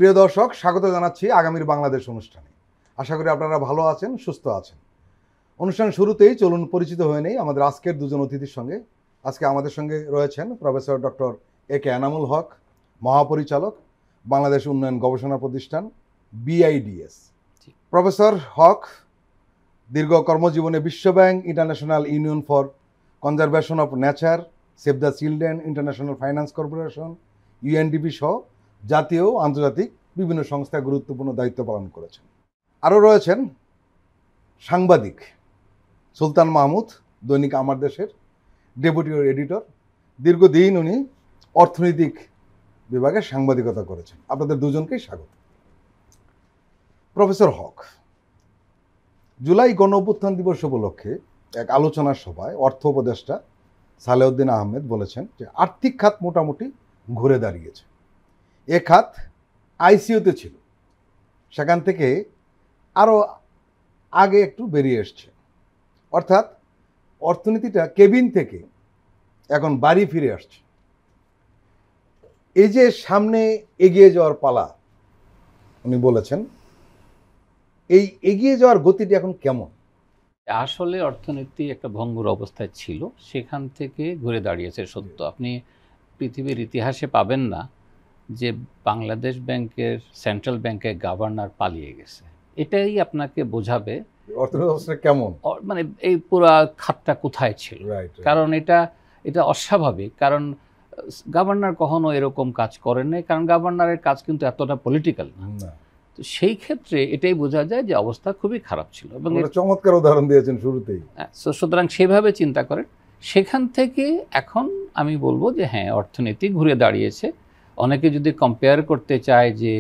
প্রিয় দর্শক, স্বাগত জানাচ্ছি আগামীর বাংলাদেশ অনুষ্ঠানে। আশা করি আপনারা ভালো আছেন, সুস্থ আছেন। অনুষ্ঠানের শুরুতেই চলুন পরিচিত হয়ে নেই আমাদের আজকের দুজন অতিথির সঙ্গে। আজকে আমাদের সঙ্গে রয়েছেন professor doctor A K Enamul Haque, মহাপরিচালক, বাংলাদেশ উন্নয়ন গবেষণা প্রতিষ্ঠান BIDS। প্রফেসর হক দীর্ঘ কর্মজীবনে বিশ্বব্যাংক, international union for conservation of nature, save the children, international finance corporation, UNDP সহ জাতীয় ও আন্তর্জাতিক বিভিন্ন সংস্থায় গুরুত্বপূর্ণ দায়িত্ব পালন করেছেন। আরও রয়েছেন সাংবাদিক সুলতান মাহমুদ, দৈনিক আমার দেশের ডেপুটি এডিটর। দীর্ঘদিন উনি অর্থনৈতিক বিভাগে সাংবাদিকতা করেছেন। আপনাদের দুজনকেই স্বাগত। প্রফেসর হক, জুলাই গণঅভ্যুত্থান দিবস উপলক্ষে এক আলোচনা সভায় অর্থ উপদেষ্টা সালেউদ্দিন আহমেদ বলেছেন যে আর্থিক খাত মোটামুটি ঘুরে দাঁড়িয়েছে। এ খাত ICUতে ছিল, সেখান থেকে আরও আগে একটু বেরিয়ে এসছে। অর্থাৎ অর্থনীতিটা কেবিন থেকে এখন বাড়ি ফিরে আসছে। এই যে সামনে এগিয়ে যাওয়ার পালা উনি বলেছেন, এই এগিয়ে যাওয়ার গতিটি এখন কেমন? আসলে অর্থনীতি একটা ভঙ্গুর অবস্থায় ছিল, সেখান থেকে ঘুরে দাঁড়িয়েছে সত্য। আপনি পৃথিবীর ইতিহাসে পাবেন না যে বাংলাদেশ ব্যাংকের সেন্ট্রাল ব্যাংকের গভর্নর পালিয়ে গেছে। এটাই আপনাকে বোঝাবে অর্থব্যবস্থা কেমন, মানে এই পুরা খাতটা কোথায় ছিল। কারণ এটা অস্বাভাবিক, কারণ গভর্নর কখনো এরকম কাজ করেন নাই, কারণ গভর্নরের কাজ কিন্তু এতটা পলিটিক্যাল না। তো সেই ক্ষেত্রে এটাই বোঝা যায় যে অবস্থা খুবই খারাপ ছিল। এবং চমৎকার উদাহরণ দিয়েছেন শুরুতেই। সুতরাং সেভাবে চিন্তা করেন, সেখান থেকে এখন আমি বলবো যে হ্যাঁ, অর্থনীতি ঘুরে দাঁড়িয়েছে। অনেকে যদি কম্পেয়ার করতে চায় যে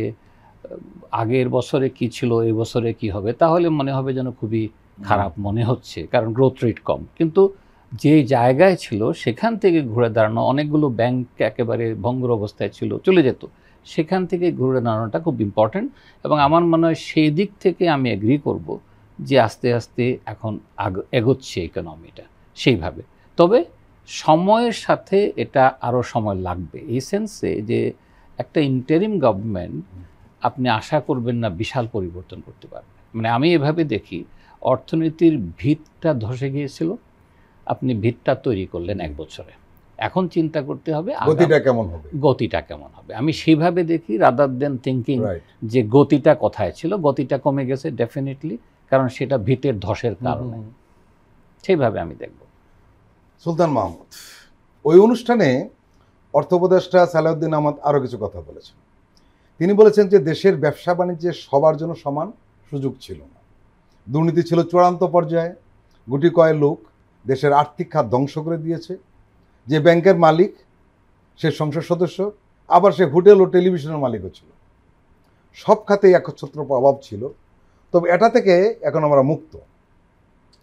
আগের বছরে কি ছিল, এই বছরে কি হবে, তাহলে মনে হবে যেন খুবই খারাপ মনে হচ্ছে, কারণ গ্রোথ রেট কম। কিন্তু যে জায়গায় ছিল সেখান থেকে ঘুরে দাঁড়ানো, অনেকগুলো ব্যাংক একেবারে ভঙ্গুর অবস্থায় ছিল, চলে যেত, সেখান থেকে ঘুরে দাঁড়ানোটা খুব ইম্পর্ট্যান্ট। এবং আমার মনে হয় সেই দিক থেকে আমি এগ্রি করব যে আস্তে আস্তে এখন এগোচ্ছে ইকোনমিটা সেইভাবে। তবে সময়ের সাথে এটা আরও সময় লাগবে, এই সেন্সে যে একটা ইন্টারিম গভর্নমেন্ট আপনি আশা করবেন না বিশাল পরিবর্তন করতে পারবে। মানে আমি এভাবে দেখি, অর্থনীতির ভিতটা ধসে গিয়েছিল, আপনি ভিতটা তৈরি করলেন 1 বছরে, এখন চিন্তা করতে হবে গতিটা কেমন হবে। আমি সেইভাবে দেখি, রাদার দেন থিঙ্কিং যে গতিটা কোথায় ছিল। গতিটা কমে গেছে ডেফিনেটলি, কারণ সেটা ভিতের ধসের কারণে। সেইভাবে আমি দেখব। সুলতান মাহমুদ, ওই অনুষ্ঠানে অর্থ উপদেষ্টা সালেউদ্দিন আহমেদ আরও কিছু কথা বলেছেন। তিনি বলেছেন যে দেশের ব্যবসা বাণিজ্যে সবার জন্য সমান সুযোগ ছিল না, দুর্নীতি ছিল চূড়ান্ত পর্যায়ে, গুটি কয়েক লোক দেশের আর্থিক খাত ধ্বংস করে দিয়েছে। যে ব্যাংকের মালিক সে সংসদ সদস্য, আবার সে হোটেল ও টেলিভিশনের মালিকও ছিল। সব খাতেই একচ্ছত্র প্রভাব ছিল। তবে এটা থেকে এখন আমরা মুক্ত।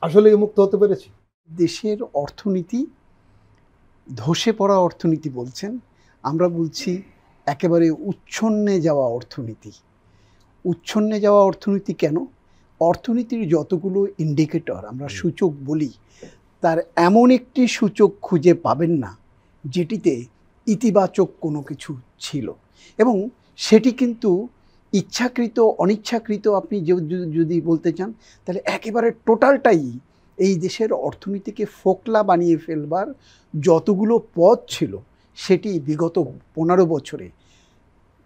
আসলে মুক্ত হতে পেরেছি? দেশের অর্থনীতি ধসে পড়া অর্থনীতি বলছেন, আমরা বলছি একেবারে উচ্ছন্নে যাওয়া অর্থনীতি। উচ্ছন্নে যাওয়া অর্থনীতি কেন? অর্থনীতির যতগুলো ইন্ডিকেটর আমরা সূচক বলি, তার এমন একটি সূচক খুঁজে পাবেন না যেটিতে ইতিবাচক কোনো কিছু ছিল। এবং সেটি কিন্তু ইচ্ছাকৃত অনিচ্ছাকৃত আপনি যদি বলতে চান, তাহলে একেবারে টোটালটাই এই দেশের অর্থনীতিকে ফোকলা বানিয়ে ফেলবার যতগুলো পথ ছিল, সেটি বিগত 15 বছরে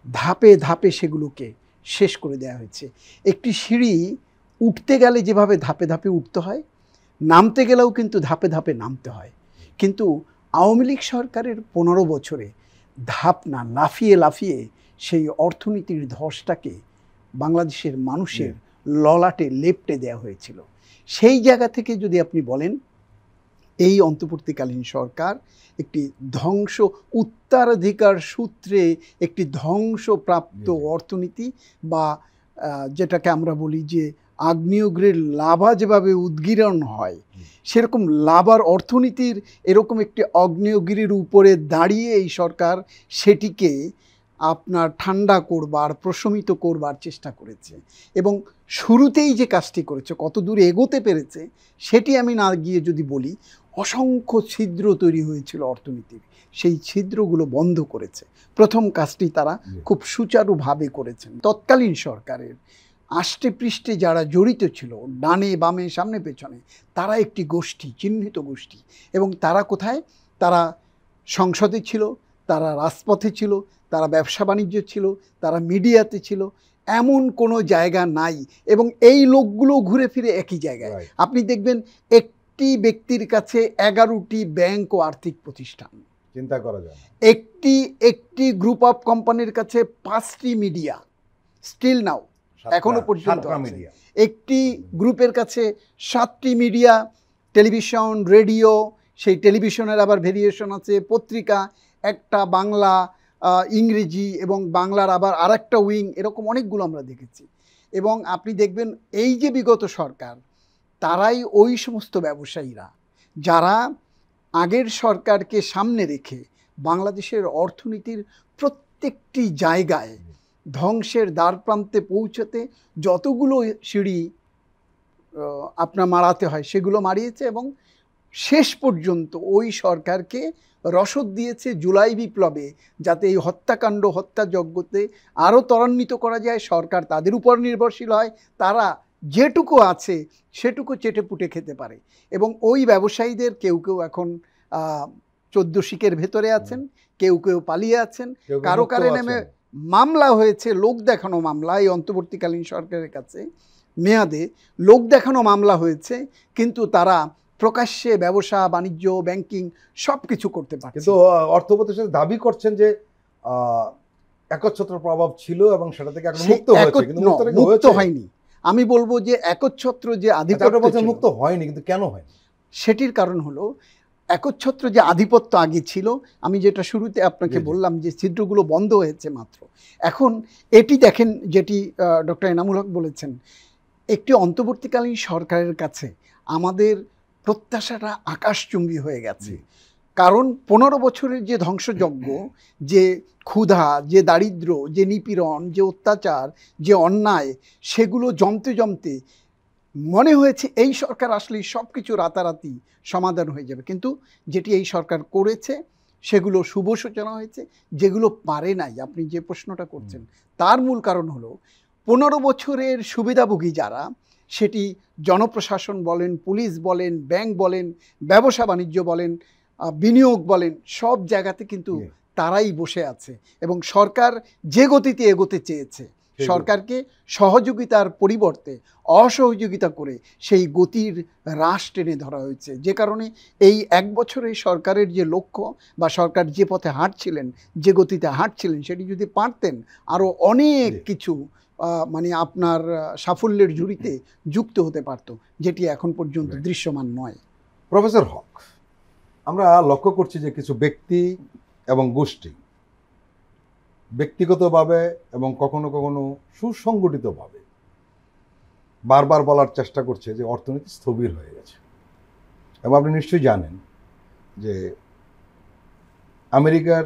ধাপে ধাপে সেগুলোকে শেষ করে দেওয়া হয়েছে। একটি সিঁড়ি উঠতে গেলে যেভাবে ধাপে ধাপে উঠতে হয়, নামতে গেলেও কিন্তু ধাপে ধাপে নামতে হয়। কিন্তু আওয়ামী লীগ সরকারের 15 বছরে ধাপ না, লাফিয়ে লাফিয়ে সেই অর্থনীতির ধসটাকে বাংলাদেশের মানুষের ললাটে লেপ্টে দেওয়া হয়েছিল। সেই জায়গা থেকে যদি আপনি বলেন, এই অন্তর্বর্তীকালীন সরকার একটি উত্তরাধিকার সূত্রে একটি ধ্বংসপ্রাপ্ত অর্থনীতি, বা যেটাকে আমরা বলি যে আগ্নেয়গিরির লাভা যেভাবে উদ্গীরণ হয়, সেরকম লাভার অর্থনীতির এরকম একটি আগ্নেয়গিরির উপরে দাঁড়িয়ে এই সরকার সেটিকে আপনার ঠান্ডা করবার, প্রশমিত করবার চেষ্টা করেছে। এবং শুরুতেই যে কাজটি করেছে, কত দূর এগোতে পেরেছে সেটি আমি না গিয়ে যদি বলি, অসংখ্য ছিদ্র তৈরি হয়েছিল অর্থনীতির, সেই ছিদ্রগুলো বন্ধ করেছে। প্রথম কাজটি তারা খুব সুচারুভাবে করেছেন। তৎকালীন সরকারের আষ্টে পৃষ্ঠে যারা জড়িত ছিল, ডানে বামে সামনে পেছনে, তারা একটি গোষ্ঠী, চিহ্নিত গোষ্ঠী। এবং তারা কোথায়? তারা সংসদে ছিল, তারা রাজপথে ছিল, তারা ব্যবসা বাণিজ্য ছিল, তারা মিডিয়াতে ছিল। এমন কোনো জায়গা নাই। এবং এই লোকগুলো ঘুরে ফিরে একই জায়গায়। আপনি দেখবেন একটি ব্যক্তির কাছে 11টি ব্যাংক ও আর্থিক প্রতিষ্ঠান, চিন্তা করা যায়। একটি গ্রুপ অফ কোম্পানির কাছে 5টি মিডিয়া, স্টিল নাও এখনো পর্যন্ত আছে। একটি গ্রুপের কাছে 7টি মিডিয়া, টেলিভিশন, রেডিও, সেই টেলিভিশনের আবার ভেরিয়েশন আছে, পত্রিকা, একটা বাংলা, ইংরেজি এবং বাংলার আবার আরেকটা উইং, এরকম অনেকগুলো আমরা দেখেছি। এবং আপনি দেখবেন এই যে বিগত সরকার, তারাই ওই সমস্ত ব্যবসায়ীরা যারা আগের সরকারকে সামনে রেখে বাংলাদেশের অর্থনীতির প্রত্যেকটি জায়গায় ধ্বংসের দ্বারপ্রান্তে পৌঁছতে যতগুলো সিঁড়ি আপনার মারাতে হয় সেগুলো মারিয়েছে। এবং শেষ পর্যন্ত ওই সরকারকে রসদ দিয়েছে জুলাই বিপ্লবে, যাতে এই হত্যাকাণ্ড, হত্যাযজ্ঞতে আরও ত্বরান্বিত করা যায়। সরকার তাদের উপর নির্ভরশীল হয়, তারা যেটুকু আছে সেটুকু চেটেপুটে খেতে পারে। এবং ওই ব্যবসায়ীদের কেউ কেউ এখন 14 শিকের ভেতরে আছেন, কেউ কেউ পালিয়ে আছেন, কারো নামে মামলা হয়েছে, লোক দেখানো মামলা। এই অন্তর্বর্তীকালীন সরকারের কাছে মেয়াদে লোক দেখানো মামলা হয়েছে, কিন্তু তারা প্রকাশ্যে ব্যবসা বাণিজ্য, ব্যাংকিং সব কিছু করতে পারে। কিন্তু অর্থ উপদেষ্টা দাবি করছেন যে একচ্ছত্র প্রভাব ছিল এবং সেটা থেকে এখন মুক্ত হয়েছে, কিন্তু মুক্ত হয়নি। আমি বলবো যে একচ্ছত্র যে আধিপত্য মুক্ত হয়নি, কিন্তু কেন হয়নি সেটির কারণ হলো একচ্ছত্র যে আধিপত্য আগে ছিল, আমি যেটা শুরুতে আপনাকে বললাম যে ছিদ্রগুলো বন্ধ হয়েছে মাত্র। এখন এটি দেখেন, যেটি ডক্টর এনামুল হক বলেছেন, একটি অন্তর্বর্তীকালীন সরকারের কাছে আমাদের প্রত্যাশাটা আকাশচুম্বী হয়ে গেছে। কারণ 15 বছরের যে ধ্বংসযজ্ঞ, যে ক্ষুধা, যে দারিদ্র, যে নিপীড়ন, যে অত্যাচার, যে অন্যায়, সেগুলো জমতে জমতে মনে হয়েছে এই সরকার আসলেই সব কিছু রাতারাতি সমাধান হয়ে যাবে। কিন্তু যেটি এই সরকার করেছে সেগুলো শুভ সূচনা হয়েছে, যেগুলো পারে নাই। আপনি যে প্রশ্নটা করছেন তার মূল কারণ হলো 15 বছরের সুবিধাভোগী যারা, সেটি জনপ্রশাসন বলেন, পুলিশ বলেন, ব্যাংক বলেন, ব্যবসা বাণিজ্য বলেন, বিনিয়োগ বলেন, সব জায়গাতে কিন্তু তারাই বসে আছে। এবং সরকার যে গতিতে এগোতে চেয়েছে, সরকারকে সহযোগিতার পরিবর্তে অসহযোগিতা করে সেই গতির হ্রাস টেনে ধরা হয়েছে। যে কারণে এই 1 বছরে সরকারের যে লক্ষ্য বা সরকার যে পথে হাঁটছিলেন, যে গতিতে হাঁটছিলেন, সেটি যদি পারতেন আরও অনেক কিছু মানে আপনার সাফল্যের ঝুড়িতে যুক্ত হতে পারত, যেটি এখন পর্যন্ত দৃশ্যমান নয়। প্রফেসর হক, আমরা লক্ষ্য করছি যে কিছু ব্যক্তি এবং গোষ্ঠী ব্যক্তিগতভাবে এবং কখনো কখনো সুসংগঠিতভাবে বারবার বলার চেষ্টা করছে যে অর্থনীতি স্থবির হয়ে গেছে। এবং আপনি নিশ্চয়ই জানেন যে আমেরিকার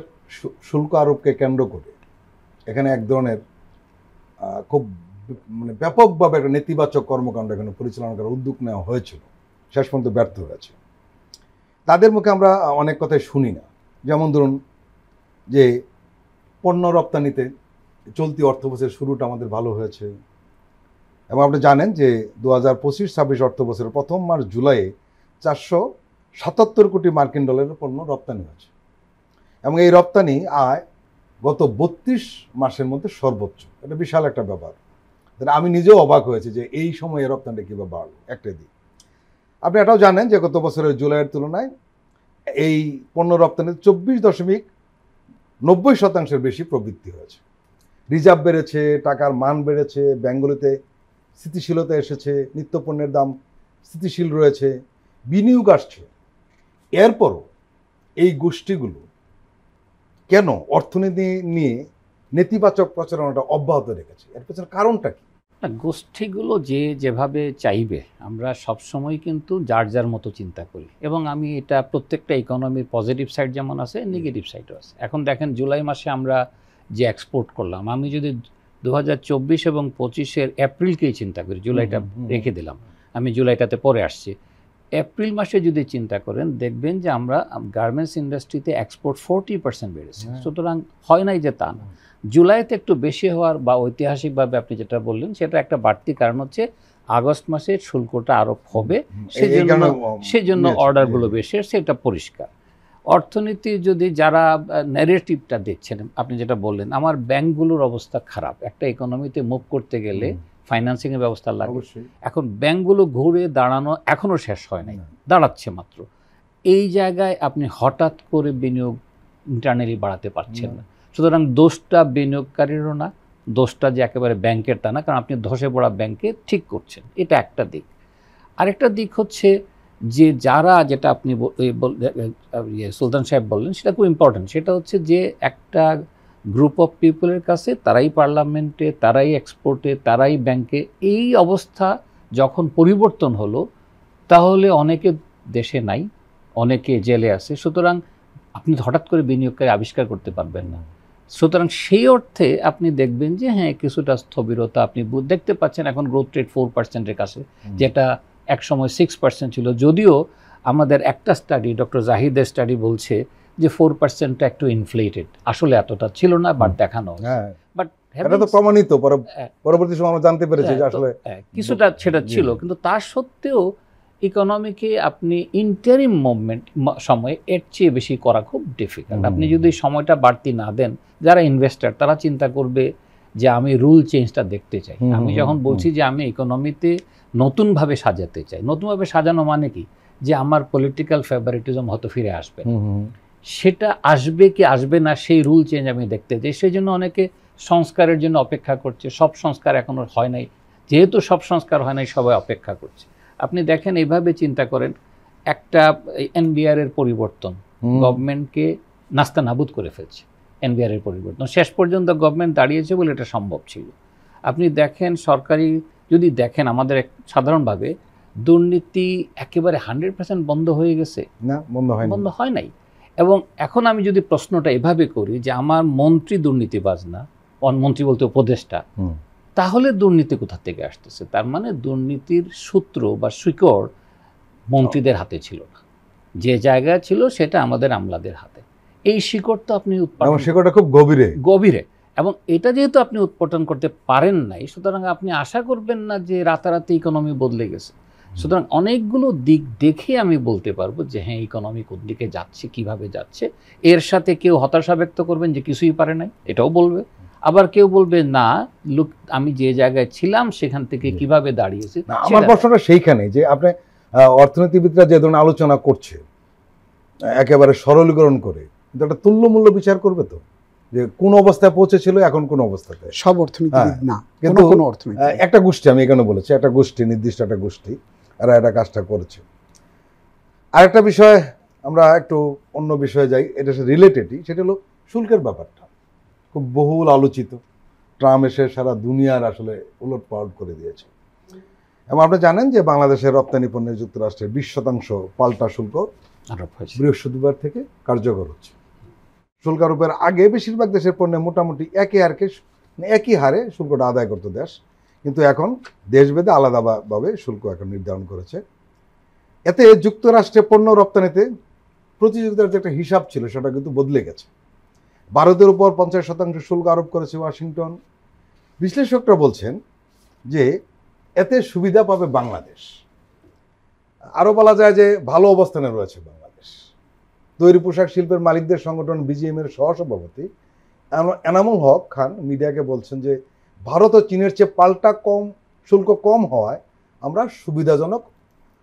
শুল্ক আরোপকে কেন্দ্র করে এখানে এক ধরনের খুব মানে ব্যাপকভাবে একটা নেতিবাচক কর্মকাণ্ড এখানে পরিচালনা করার উদ্যোগ নেওয়া হয়েছিল, শেষ পর্যন্ত ব্যর্থ হয়েছে। তাদের মুখে আমরা অনেক কথাই শুনি না। যেমন ধরুন যে পণ্য রপ্তানিতে চলতি অর্থ বছরের শুরুটা আমাদের ভালো হয়েছে। এবং আপনি জানেন যে 2025-26 অর্থ বছরের প্রথম মাস জুলাইয়ে 477 কোটি মার্কিন ডলারের পণ্য রপ্তানি হয়েছে। এবং এই রপ্তানি আয় গত 32 মাসের মধ্যে সর্বোচ্চ। এটা বিশাল একটা ব্যাপার। আমি নিজেও অবাক হয়েছি যে এই সময়ে রপ্তানিটা কীভাবে বাড়লো। একটা দিক আপনি এটাও জানেন যে গত বছরের জুলাইয়ের তুলনায় এই পণ্য রপ্তানিতে 24.90% বেশি প্রবৃদ্ধি হয়েছে। রিজার্ভ বেড়েছে, টাকার মান বেড়েছে, ব্যাংকগুলোতে স্থিতিশীলতা এসেছে, নিত্যপণ্যের দাম স্থিতিশীল রয়েছে, বিনিয়োগ আসছে। এরপরও এই গোষ্ঠীগুলো কেন অর্থনীতি নিয়ে নেতিবাচক প্রচারণাটা অব্যাহত রেখেছে? এর পেছনে কারণটা কি? গোষ্ঠীগুলো যেভাবে চাইবে, আমরা সবসময় কিন্তু যার যার মতো চিন্তা করি। এবং আমি এটা প্রত্যেকটা ইকোনমির পজিটিভ সাইড যেমন আছে, নেগেটিভ সাইডও আছে। এখন দেখেন জুলাই মাসে আমরা যে এক্সপোর্ট করলাম, আমি যদি 2024 এবং 25-এর এপ্রিলকেই চিন্তা করি, জুলাইটা রেখে দিলাম, আমি জুলাইটাতে পরে আসছি, এপ্রিল মাসে যদি চিন্তা করেন দেখবেন যে আমরা গার্মেন্টস ইন্ডাস্ট্রিতে এক্সপোর্ট 40% বেড়েছে। হ্যাঁ। সুতরাং হয় নাই যে তা না। জুলাইতে একটু বেশি হওয়ার বা ঐতিহাসিকভাবে আপনি যেটা বললেন সেটা একটা বাড়তি কারণ হচ্ছে আগস্ট মাসে শুল্কটা আরোপ হবে, সেজন্য অর্ডারগুলো বেশি, সেটা পরিষ্কার। অর্থনীতি যদি যারা ন্যারেটিভটা দেখছেন, আপনি যেটা বললেন, আমার ব্যাংকগুলোর অবস্থা খারাপ, একটা ইকোনমিতে মুভ করতে গেলে ফাইন্যান্সিংয়ের ব্যবস্থা লাগে। এখন ব্যাংকগুলো ঘুরে দাঁড়ানো এখনও শেষ হয় নাই, দাঁড়াচ্ছে মাত্র। এই জায়গায় আপনি হঠাৎ করে বিনিয়োগ ইন্টারনালি বাড়াতে পারছেন না। সুতরাং দোষটা বিনিয়োগকারীরও না, দোষটা যে একেবারে ব্যাংকের তা না, কারণ আপনি ধসে পড়া ব্যাংকে ঠিক করছেন, এটা একটা দিক। আরেকটা দিক হচ্ছে যে যারা, যেটা আপনি সুলতান সাহেব বললেন, সেটা খুব ইম্পর্টেন্ট। সেটা হচ্ছে যে একটা গ্রুপ অফ পিপলের কাছে, তারাই পার্লামেন্টে, তারাই এক্সপোর্টে, তারাই ব্যাংকে, এই অবস্থা যখন পরিবর্তন হলো, তাহলে অনেকে দেশে নাই, অনেকে জেলে আছে। সুতরাং আপনি হঠাৎ করে বিনিয়োগকারী আবিষ্কার করতে পারবেন না। সুতরাং সেই অর্থে আপনি দেখবেন যে হ্যাঁ, কিছুটা স্থবিরতা আপনি দেখতে পাচ্ছেন। এখন গ্রোথ রেট 4%-এর কাছে, যেটা একসময় 6% ছিল। যদিও আমাদের একটা স্টাডি, ডক্টর জাহিদের স্টাডি বলছে যে 4%টা একটু ইনফ্লেটেড, আসলে এতটা ছিল না, বাট দেখানো। বাট এটা তো প্রমাণিত, পরবর্তী সময় আমরা জানতে পেরেছি যে আসলে কিছুটা সেটা ছিল। কিন্তু তার সত্ত্বেও ইকোনমিকে আপনি ইন্টারিম মুভমেন্ট সময়ে এর চেয়ে বেশি করা খুব ডিফিকাল্ট। আপনি যদি সময়টা বাড়তি না দেন, যারা ইনভেস্টার তারা চিন্তা করবে যে আমি রুল চেঞ্জটা দেখতে চাই। আমি যখন বলছি যে আমি ইকোনমিতে নতুনভাবে সাজাতে চাই, নতুনভাবে সাজানো মানে কি, যে আমার পলিটিক্যাল ফেভারিটিজম হয়তো ফিরে আসবে, সেটা আসবে কি আসবে না সেই রুল চেঞ্জ আমি দেখতে চাই। সেই জন্য অনেকে সংস্কারের জন্য অপেক্ষা করছে। সব সংস্কার এখনো হয় নাই, যেহেতু সব সংস্কার হয় নাই, সবাই অপেক্ষা করছে। আপনি দেখেন, এইভাবে চিন্তা করেন, একটা এনবিআর এর পরিবর্তন গভর্নমেন্টকে নাস্তানাবুদ করে ফেলছে। এনবিআর এর পরিবর্তন শেষ পর্যন্ত গভর্নমেন্ট দাঁড়িয়েছে বলে এটা সম্ভব ছিল। আপনি দেখেন, সরকারি যদি দেখেন, আমাদের সাধারণভাবে দুর্নীতি একেবারে 100% বন্ধ হয়ে গেছে না, বন্ধ হয় নাই। এবং এখন আমি যদি প্রশ্নটা এভাবে করি যে আমার মন্ত্রী দুর্নীতিবাজ না, মন্ত্রী বলতে উপদেষ্টা, তাহলে দুর্নীতি কোথা থেকে আসতেছে? তার মানে দুর্নীতির সূত্র বা শিকড় মন্ত্রীদের হাতে ছিল না, যে জায়গায় ছিল সেটা আমাদের আমলাদের হাতে। এই শিকড় তো আপনি শিকড়টা খুব গভীরে, এবং এটা যেহেতু আপনি উৎপাদন করতে পারেন নাই, সুতরাং আপনি আশা করবেন না যে রাতারাতি ইকোনমি বদলে গেছে। সুতরাং অনেকগুলো দিক দেখে আমি বলতে পারবো যে হ্যাঁ, ইকোনমি কোন দিকে যাচ্ছে, কিভাবে যাচ্ছে। এর সাথে কেউ হতাশা ব্যক্ত করবেন যে কিছুই পারে নাই, এটাও বলবে। আবার কেউ বলবে না, লুক, আমি যে জায়গায় ছিলাম সেখান থেকে কিভাবে দাঁড়িয়েছি। আমার প্রশ্নটা সেইখানে যে আপনি অর্থনীতিবিদরা যে ধরনের আলোচনা করছে একেবারে সরলীকরণ করে, কিন্তু একটা তুল্যমূল্য বিচার করবে তো, যে কোন অবস্থায় পৌঁছেছিল, এখন কোন অবস্থাতে। সব অর্থনীতিবিদ না, কিন্তু কোনো অর্থনীতি, একটা গোষ্ঠী, আমি এখানে বলেছি একটা গোষ্ঠী, নির্দিষ্ট একটা গোষ্ঠী, এরা এটা কাজটা করেছে। আরেকটা বিষয়, আমরা একটু অন্য বিষয়ে যাই, এটা রিলেটেডই, সেটা হলো শুল্কের ব্যাপারটা খুব বহুল আলোচিত। ট্রাম্প এসে সারা দুনিয়ার আসলে উলটপালট করে দিয়েছে। এবং আপনি জানেন যে বাংলাদেশের রপ্তানি পণ্যে যুক্তরাষ্ট্রের 20% পাল্টা শুল্ক বৃহস্পতিবার থেকে কার্যকর হচ্ছে। শুল্ক আরোপের আগে বেশিরভাগ দেশের পণ্যে মোটামুটি একই হারে শুল্কটা আদায় করতো দেশ, কিন্তু এখন দেশভেদে আলাদাভাবে শুল্ক এখন নির্ধারণ করেছে। এতে যুক্তরাষ্ট্রে পণ্য রপ্তানিতে প্রতিযোগিতার যে একটা হিসাব ছিল সেটা কিন্তু বদলে গেছে। ভারতের উপর 50% শুল্ক আরোপ করেছে ওয়াশিংটন। বিশ্লেষকরা বলছেন যে এতে সুবিধা পাবে বাংলাদেশ। আরও বলা যায় যে ভালো অবস্থানে রয়েছে বাংলাদেশ। তৈরি পোশাক শিল্পের মালিকদের সংগঠন বিজিএম এর সহসভাপতি এনামুল হক খান মিডিয়াকে বলছেন যে ভারত ও চীনের চেয়ে পাল্টা শুল্ক কম হওয়ায় আমরা সুবিধাজনক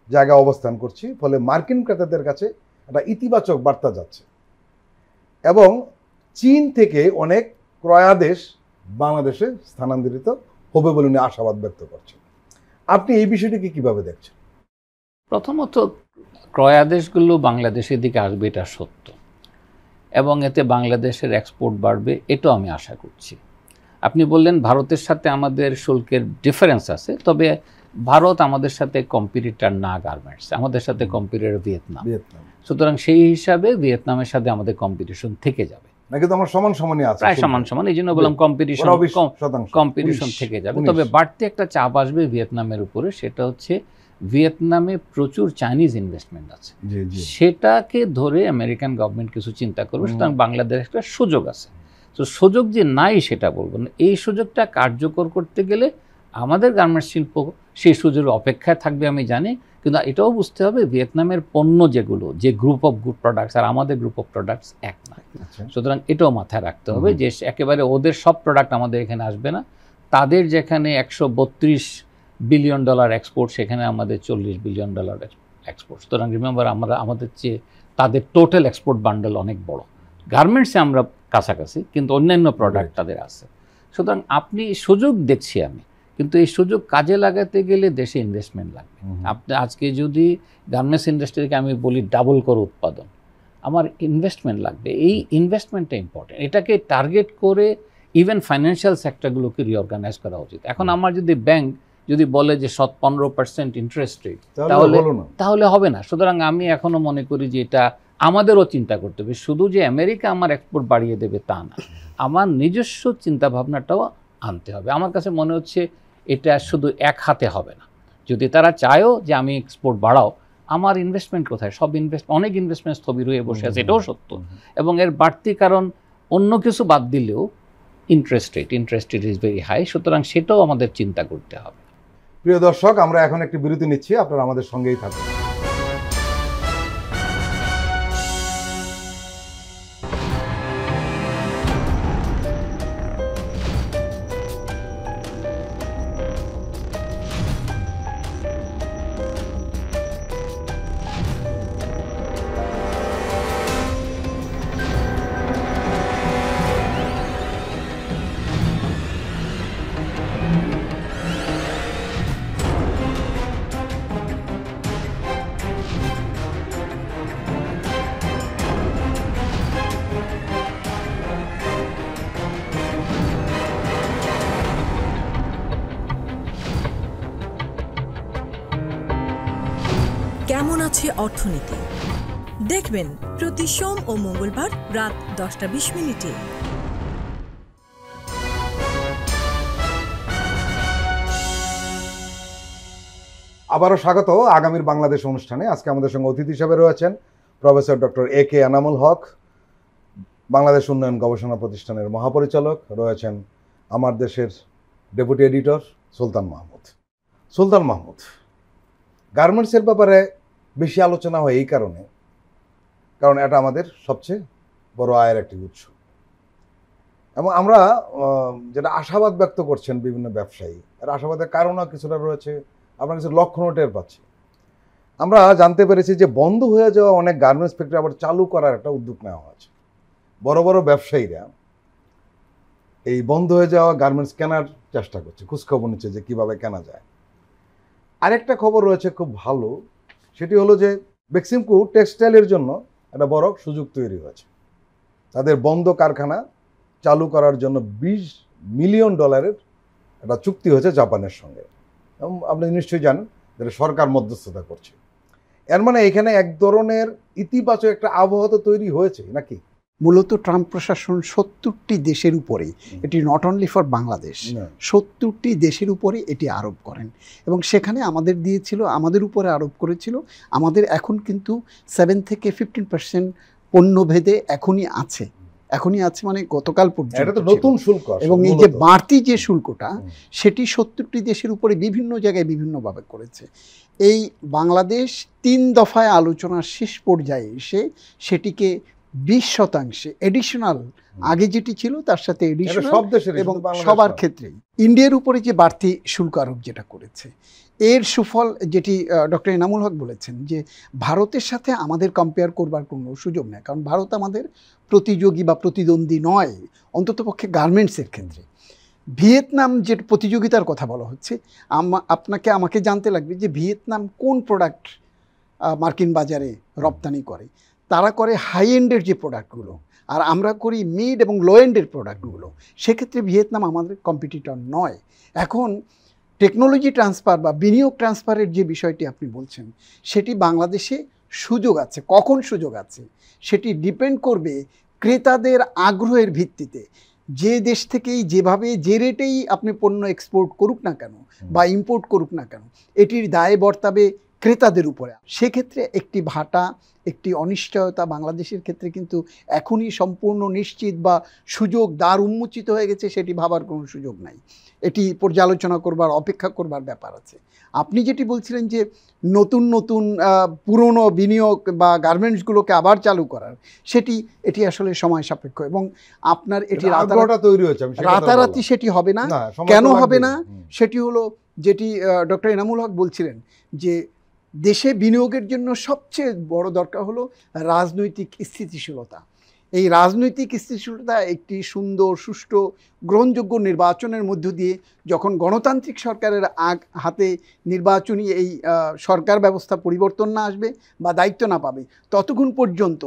জায়গায় অবস্থান করছি, ফলে মার্কিন ক্রেতাদের কাছে একটা ইতিবাচক বার্তা যাচ্ছে এবং চীন থেকে অনেক ক্রয়াদেশ বাংলাদেশে স্থানান্তরিত হবে বলে উনি আশাবাদ ব্যক্ত করছেন। আপনি এই বিষয়টিকে কিভাবে দেখছেন? প্রথমত, ক্রয়াদেশগুলো বাংলাদেশের দিকে আসবে, এটা সত্য, এবং এতে বাংলাদেশের এক্সপোর্ট বাড়বে, এটাও আমি আশা করছি। আপনি বললেন ভারতের সাথে আমাদের শুল্কের ডিফারেন্স আছে, তবে ভারত আমাদের সাথে কম্পিটিটর না গার্মেন্টস, আমাদের সাথে কম্পিটিটর ভিয়েতনাম। সুতরাং সেই হিসাবে ভিয়েতনামের সাথে আমাদের কম্পিটিশন থেকে যাবে, নাকি তো আমরা সমানই আছে, প্রায় সমান। এই জন্য বললাম কম্পিটিশন থেকে যাবে। তবে বাড়তি একটা চাপ আসবে ভিয়েতনামের উপরে, সেটা হচ্ছে ভিয়েতনামে প্রচুর চাইনিজ ইনভেস্টমেন্ট আছে, জি জি সেটাকে ধরে আমেরিকান গভর্নমেন্ট কিছু চিন্তা করবে। সুতরাং বাংলাদেশ একটা সুযোগ আছে। তো সুযোগ যে নাই সেটা বলবো না, এই সুযোগটা কার্যকর করতে গেলে আমাদের গার্মেন্টস শিল্প সেই সুযোগের অপেক্ষায় থাকবে আমি জানি, কিন্তু এটাও বুঝতে হবে ভিয়েতনামের পণ্য যেগুলো, যে গ্রুপ অফ গুড প্রোডাক্টস আর আমাদের গ্রুপ অফ প্রোডাক্টস এক না। আচ্ছা সুতরাং এটাও মাথায় রাখতে হবে যে একেবারে ওদের সব প্রোডাক্ট আমাদের এখানে আসবে না। তাদের যেখানে $132 বিলিয়ন এক্সপোর্ট, সেখানে আমাদের $40 বিলিয়ন এক্সপোর্ট। সুতরাং রিমেম্বার আমরা আমাদের চেয়ে তাদের টোটাল এক্সপোর্ট বান্ডেল অনেক বড়। গার্মেন্টসে আমরা কাছাকাছি, কিন্তু অন্যান্য প্রোডাক্ট তাদের আছে। সুতরাং আপনি সুযোগ দেখছি আমি, কিন্তু এই সুযোগ কাজে লাগাতে গেলে দেশে ইনভেস্টমেন্ট লাগবে। আপনি আজকে যদি গার্মেন্টস ইন্ডাস্ট্রিকে আমি বলি ডাবল করো উৎপাদন, আমার ইনভেস্টমেন্ট লাগবে। এই ইনভেস্টমেন্টটা ইম্পর্টেন্ট। এটাকে টার্গেট করে ইভেন ফাইন্যান্সিয়াল সেক্টরগুলোকে রিঅর্গানাইজ করা উচিত। এখন আমার যদি ব্যাংক যদি বলে যে 15% ইন্টারেস্ট রেট, তাহলে হবে না। সুতরাং আমি এখনো মনে করি যে এটা আমাদেরও চিন্তা করতে হবে। শুধু যে আমেরিকা আমার এক্সপোর্ট বাড়িয়ে দেবে তা না, আমার নিজস্ব চিন্তা ভাবনাটাও আনতে হবে। আমার কাছে মনে হচ্ছে এটা শুধু এক হাতে হবে না। যদি তারা চায়ও যে আমি এক্সপোর্ট বাড়াও, আমার ইনভেস্টমেন্ট কোথায়? সব অনেক ইনভেস্টমেন্ট স্থবির হয়ে বসে আছে, এটাও সত্য। এবং এর বাড়তি কারণ অন্য কিছু বাদ দিলেও interest rate is very high. সুতরাং সেটাও আমাদের চিন্তা করতে হবে। প্রিয় দর্শক, আমরা এখন একটি বিরতি নিচ্ছি, আপনারা আমাদের সঙ্গেই থাকুন। কেমন আছে অর্থনীতি দেখবেন প্রতি সোম ও মঙ্গলবার রাত 10:20 আবারও স্বাগত আগামীর বাংলাদেশ অনুষ্ঠানে। আজকে আমাদের সঙ্গে অতিথি হিসেবে রয়েছেন professor doctor AK Enamul Haque, Bangladesh উন্নয়ন গবেষণা প্রতিষ্ঠানের মহাপরিচালক। রয়েছেন আমার দেশের ডেপুটি এডিটর সুলতান মাহমুদ। সুলতান মাহমুদ, গার্মেন্টসের ব্যাপারে বেশি আলোচনা হয় এই কারণে, কারণ এটা আমাদের সবচেয়ে বড় আয়ের একটি উৎস, এবং আমরা যেটা আশাবাদ ব্যক্ত করছেন বিভিন্ন ব্যবসায়ী, এর আশাবাদের কারণও কিছুটা রয়েছে, আমরা কিছু লক্ষণও টের পাচ্ছি। আমরা জানতে পেরেছি যে বন্ধ হয়ে যাওয়া অনেক গার্মেন্টস ফ্যাক্টরি আবার চালু করার একটা উদ্যোগ নেওয়া হয়েছে। বড় বড় ব্যবসায়ীরা এই বন্ধ হয়ে যাওয়া গার্মেন্টস কেনার চেষ্টা করছে, খোঁজখবর নিচ্ছে যে কীভাবে কেনা যায়। আরেকটা খবর রয়েছে খুব ভালো, সেটি হলো যে বেক্সিমকো টেক্সটাইলের জন্য একটা বড় সুযোগ তৈরি হয়েছে। তাদের বন্ধ কারখানা চালু করার জন্য $20 মিলিয়ন একটা চুক্তি হয়েছে জাপানের সঙ্গে, এবং আপনি নিশ্চয়ই জানেন যেটা সরকার মধ্যস্থতা করছে। এর মানে এখানে এক ধরনের ইতিবাচক একটা আবহাওয়া তো তৈরি হয়েছে নাকি? মূলত ট্রাম্প প্রশাসন 70টি দেশের উপরে, এটি নট অনলি ফর বাংলাদেশ, 70টি দেশের উপরে এটি আরোপ করেন, এবং সেখানে আমাদের দিয়েছিল, আমাদের উপরে আরোপ করেছিল। আমাদের এখন কিন্তু 7 থেকে 15% পণ্যভেদে এখনই আছে মানে গতকাল পর্যন্ত নতুন শুল্ক, এবং এই যে বাড়তি যে শুল্কটা সেটি 70টি দেশের উপরে বিভিন্ন জায়গায় বিভিন্নভাবে করেছে। এই বাংলাদেশ 3 দফায় আলোচনার শেষ পর্যায়ে এসে সেটিকে 20% এডিশনাল, আগে যেটি ছিল তার সাথে এডিশনাল, এবং সবার ক্ষেত্রেই ইন্ডিয়ার উপরে যে বাড়তি শুল্ক আরোপ যেটা করেছে, এর সুফল যেটি ডক্টর এনামুল হক বলেছেন যে ভারতের সাথে আমাদের কম্পেয়ার করবার কোনো সুযোগ নেই, কারণ ভারত আমাদের প্রতিযোগী বা প্রতিদ্বন্দ্বী নয়, অন্ততপক্ষে গার্মেন্টসের ক্ষেত্রে। ভিয়েতনাম যে প্রতিযোগিতার কথা বলা হচ্ছে, আমাকে জানতে লাগবে যে ভিয়েতনাম কোন প্রোডাক্ট মার্কিন বাজারে রপ্তানি করে। তারা করে হাই এন্ডের যে প্রোডাক্টগুলো, আর আমরা করি মিড এবং লো এন্ডের প্রোডাক্টগুলো। সেক্ষেত্রে ভিয়েতনাম আমাদের কম্পিটিটর নয়। এখন টেকনোলজি ট্রান্সফার বা বিনিয়োগ ট্রান্সফারের যে বিষয়টি আপনি বলছেন, সেটি বাংলাদেশে সুযোগ আছে। কখন সুযোগ আছে সেটি ডিপেন্ড করবে ক্রেতাদের আগ্রহের ভিত্তিতে। যে দেশ থেকেই যেভাবে যে রেটেই আপনি পণ্য এক্সপোর্ট করুক না কেন বা ইম্পোর্ট করুক না কেন, এটির দায় বর্তাবে ক্রেতাদের উপরে। সেক্ষেত্রে একটি ভাটা, একটি অনিশ্চয়তা বাংলাদেশের ক্ষেত্রে কিন্তু এখনই সম্পূর্ণ নিশ্চিত বা সুযোগ দ্বার উন্মোচিত হয়ে গেছে সেটি ভাবার কোনো সুযোগ নাই। এটি পর্যালোচনা করবার, অপেক্ষা করবার ব্যাপার আছে। আপনি যেটি বলছিলেন যে নতুন নতুন পুরনো বিনিয়োগ বা গার্মেন্টসগুলোকে আবার চালু করার, এটি আসলে সময় সাপেক্ষ এবং আপনার এটি আগ্রহটা তৈরি হচ্ছে, আমি সেটা রাতারাতি বললাম। সেটি হবে না। না, সময় তো কেন লাগবেই। হবে না? সেটি হলো যেটি ডক্টর এনামুল হক বলছিলেন যে দেশে বিনিয়োগের জন্য সবচেয়ে বড় দরকার হলো রাজনৈতিক স্থিতিশীলতা। এই রাজনৈতিক স্থিতিশীলতা একটি সুন্দর, সুষ্ঠু, গ্রহণযোগ্য নির্বাচনের মধ্য দিয়ে, যখন গণতান্ত্রিক সরকারের হাতে নির্বাচনী এই সরকার ব্যবস্থা পরিবর্তন না আসবে বা দায়িত্ব না পাবে, ততক্ষণ পর্যন্ত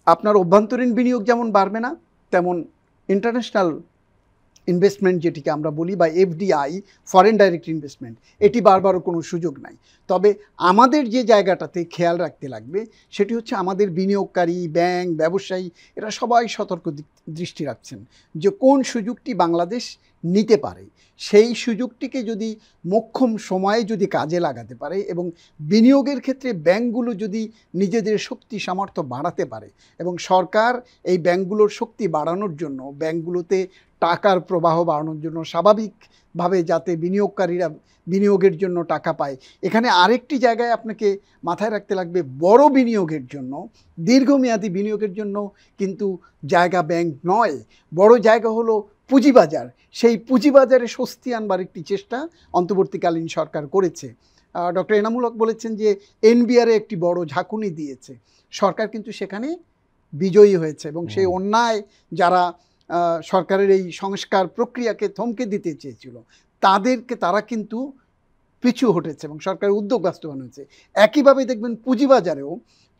আপনার অভ্যন্তরীণ বিনিয়োগ যেমন বাড়বে না, তেমন ইন্টারন্যাশনাল ইনভেস্টমেন্ট যেটিকে আমরা বলি বা এফডিআই, ফরেন ডাইরেক্ট ইনভেস্টমেন্ট, এটি বারবারও কোনো সুযোগ নাই। তবে আমাদের যে জায়গাটাতে খেয়াল রাখতে লাগবে সেটি হচ্ছে আমাদের বিনিয়োগকারী, ব্যাংক, ব্যবসায়ী, এরা সবাই সতর্ক দৃষ্টি রাখছেন যে কোন সুযোগটি বাংলাদেশ নিতে পারে। সেই সুযোগটিকে যদি মোক্ষম সময়ে যদি কাজে লাগাতে পারে এবং বিনিয়োগের ক্ষেত্রে ব্যাংকগুলো যদি নিজেদের শক্তি সামর্থ্য বাড়াতে পারে এবং সরকার এই ব্যাংকগুলোর শক্তি বাড়ানোর জন্য, ব্যাংকগুলোতে টাকার প্রবাহ বাড়ানোর জন্য, স্বাভাবিকভাবে যাতে বিনিয়োগকারীরা বিনিয়োগের জন্য টাকা পায়। এখানে আরেকটি জায়গায় আপনাকে মাথায় রাখতে লাগবে, বড় বিনিয়োগের জন্য, দীর্ঘমেয়াদী বিনিয়োগের জন্য কিন্তু জায়গা ব্যাংক নয়, বড় জায়গা হলো পুঁজিবাজার। সেই পুঁজিবাজারে স্বস্তি আনবার একটি চেষ্টা অন্তর্বর্তীকালীন সরকার করেছে। ডক্টর এনামুল হক বলেছেন যে এনবিআরে একটি বড় ঝাঁকুনি দিয়েছে সরকার, কিন্তু সেখানে বিজয়ী হয়েছে এবং সেই অন্যায় যারা সরকারের এই সংস্কার প্রক্রিয়াকে থমকে দিতে চেয়েছিল তারা কিন্তু পিছু হটেছে এবং সরকারের উদ্যোগ বাস্তবায়ন হয়েছে। একইভাবে দেখবেন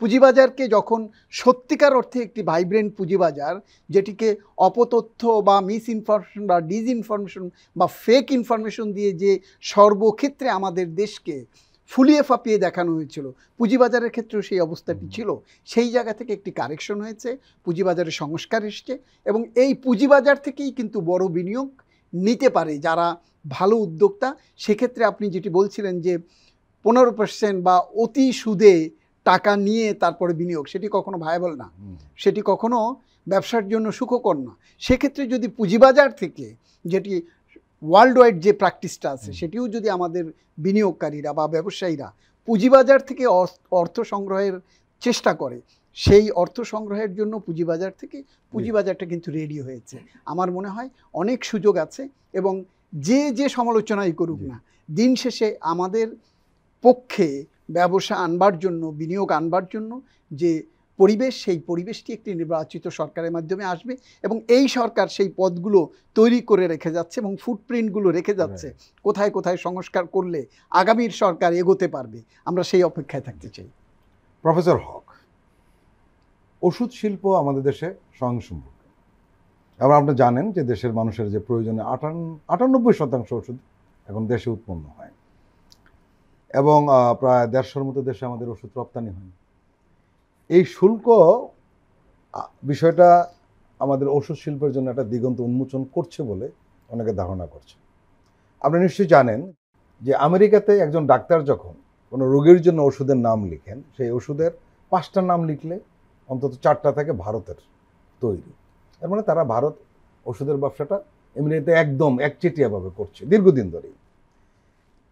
পুঁজিবাজারকে যখন সত্যিকার অর্থে একটি ভাইব্রেন্ট পুঁজিবাজার, যেটিকে অপতথ্য বা মিস ইনফরমেশন বা ডিসইনফরমেশন বা ফেক ইনফরমেশন দিয়ে যে সর্বক্ষেত্রে আমাদের দেশকে ফুলিয়ে ফাঁপিয়ে দেখানো হয়েছিল, পুঁজিবাজারের ক্ষেত্রেও সেই অবস্থাটি ছিল। সেই জায়গা থেকে একটি কারেকশন হয়েছে, পুঁজিবাজারের সংস্কার এসছে এবং এই পুঁজিবাজার থেকেই কিন্তু বড় বিনিয়োগ নিতে পারে যারা ভালো উদ্যোক্তা। সেক্ষেত্রে আপনি যেটি বলছিলেন যে 15% বা অতি সুদে টাকা নিয়ে তারপরে বিনিয়োগ, সেটি কখনো ভায়াবল না, সেটি কখনো ব্যবসার জন্য সুখকর না। সেক্ষেত্রে যদি পুঁজিবাজার থেকে, যেটি ওয়ার্ল্ড ওয়াইড যে প্র্যাকটিসটা আছে, সেটিও যদি আমাদের বিনিয়োগকারীরা বা ব্যবসায়ীরা পুঁজিবাজার থেকে অর্থ সংগ্রহের চেষ্টা করে, সেই অর্থ সংগ্রহের জন্য পুঁজিবাজারটা কিন্তু রেডি হয়েছে। আমার মনে হয় অনেক সুযোগ আছে এবং যে সমালোচনাই করুক না, দিন শেষে আমাদের পক্ষে ব্যবসা আনবার জন্য, বিনিয়োগ আনবার জন্য যে পরিবেশ, সেই পরিবেশটি একটি নির্বাচিত সরকারের মাধ্যমে আসবে এবং এই সরকার সেই পথগুলো তৈরি করে রেখে যাচ্ছে এবং ফুটপ্রিন্টগুলো রেখে যাচ্ছে কোথায় কোথায় সংস্কার করলে আগামীর সরকার এগোতে পারবে। আমরা সেই অপেক্ষায় থাকতে চাই। প্রফেসর হক, ওষুধ শিল্প আমাদের দেশে স্বয়ংসম্পূর্ণ এবং আপনি জানেন যে দেশের মানুষের যে প্রয়োজনে 98% ওষুধ এখন দেশে উৎপন্ন হয় এবং প্রায় 150-র মতো দেশে আমাদের ওষুধ রপ্তানি হয়। এই শুল্ক বিষয়টা আমাদের ওষুধ শিল্পের জন্য একটা দিগন্ত উন্মোচন করছে বলে অনেকে ধারণা করছে। আপনি নিশ্চয়ই জানেন যে আমেরিকাতে একজন ডাক্তার যখন কোনো রোগীর জন্য ওষুধের নাম লিখেন, সেই ওষুধের 5টা নাম লিখলে অন্তত 4টা থাকে ভারতের তৈরি। এর মানে তারা ভারত ওষুধের ব্যবসাটা এমনিতে একদম একচেটিয়াভাবে করছে দীর্ঘদিন ধরেই।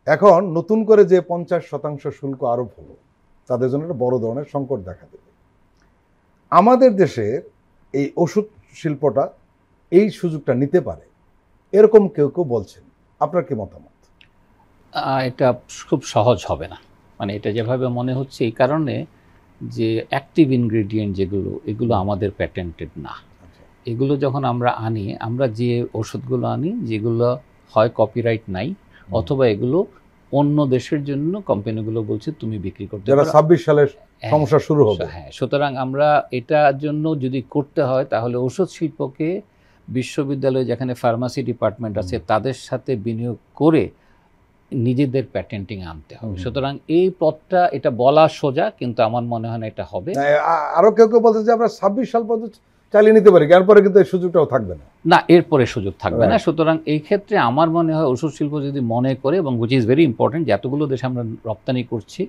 এখন নতুন করে যে 50% শুল্ক আরোপ হলো, তাদের জন্য একটা বড় ধরনের সংকট দেখা দেবে। আমাদের দেশের এই ওষুধ শিল্পটা এই সুযোগটা নিতে পারে এরকম কেউ কেউ বলছেন, আপনার কি মতামত? এটা খুব সহজ হবে না, মানে এটা যেভাবে মনে হচ্ছে এই কারণে যে অ্যাক্টিভ ইনগ্রেডিয়েন্ট এগুলো আমাদের প্যাটেন্টেড না। এগুলো যখন আমরা আনি, আমরা যে ওষুধগুলো আনি যেগুলো হয় কপিরাইট নাই অথবা এগুলো অন্য দেশের জন্য কোম্পানিগুলো বলছে তুমি বিক্রি করতে পারো, 26 সালের সমস্যা শুরু হবে। হ্যাঁ, সুতরাং আমরা এটার জন্য যদি করতে হয় তাহলে ওষুধ শিল্পকে বিশ্ববিদ্যালয়ে যেখানে ফার্মাসি ডিপার্টমেন্ট আছে তাদের সাথে বিনিয়োগ করে নিজেদের প্যাটেন্টিং আনতে হবে। সুতরাং এই পথটা, এটা বলা সোজা কিন্তু আমার মনে হয় না এটা হবে। আরো কেউ কেউ বলছে যে আমরা 26 সাল পর্যন্ত চালিয়ে নিতে পারি, এরপরে কিন্তু এই সুযোগটাও থাকবে না। না, এরপরে সুযোগ থাকবে না। Right. সুতরাং এই ক্ষেত্রে আমার মনে হয় ওষুধ শিল্প যদি মনে করে, এবং উইচ ইজ ভেরি ইম্পর্টেন্ট, যে এতগুলো দেশে আমরা রপ্তানি করছি,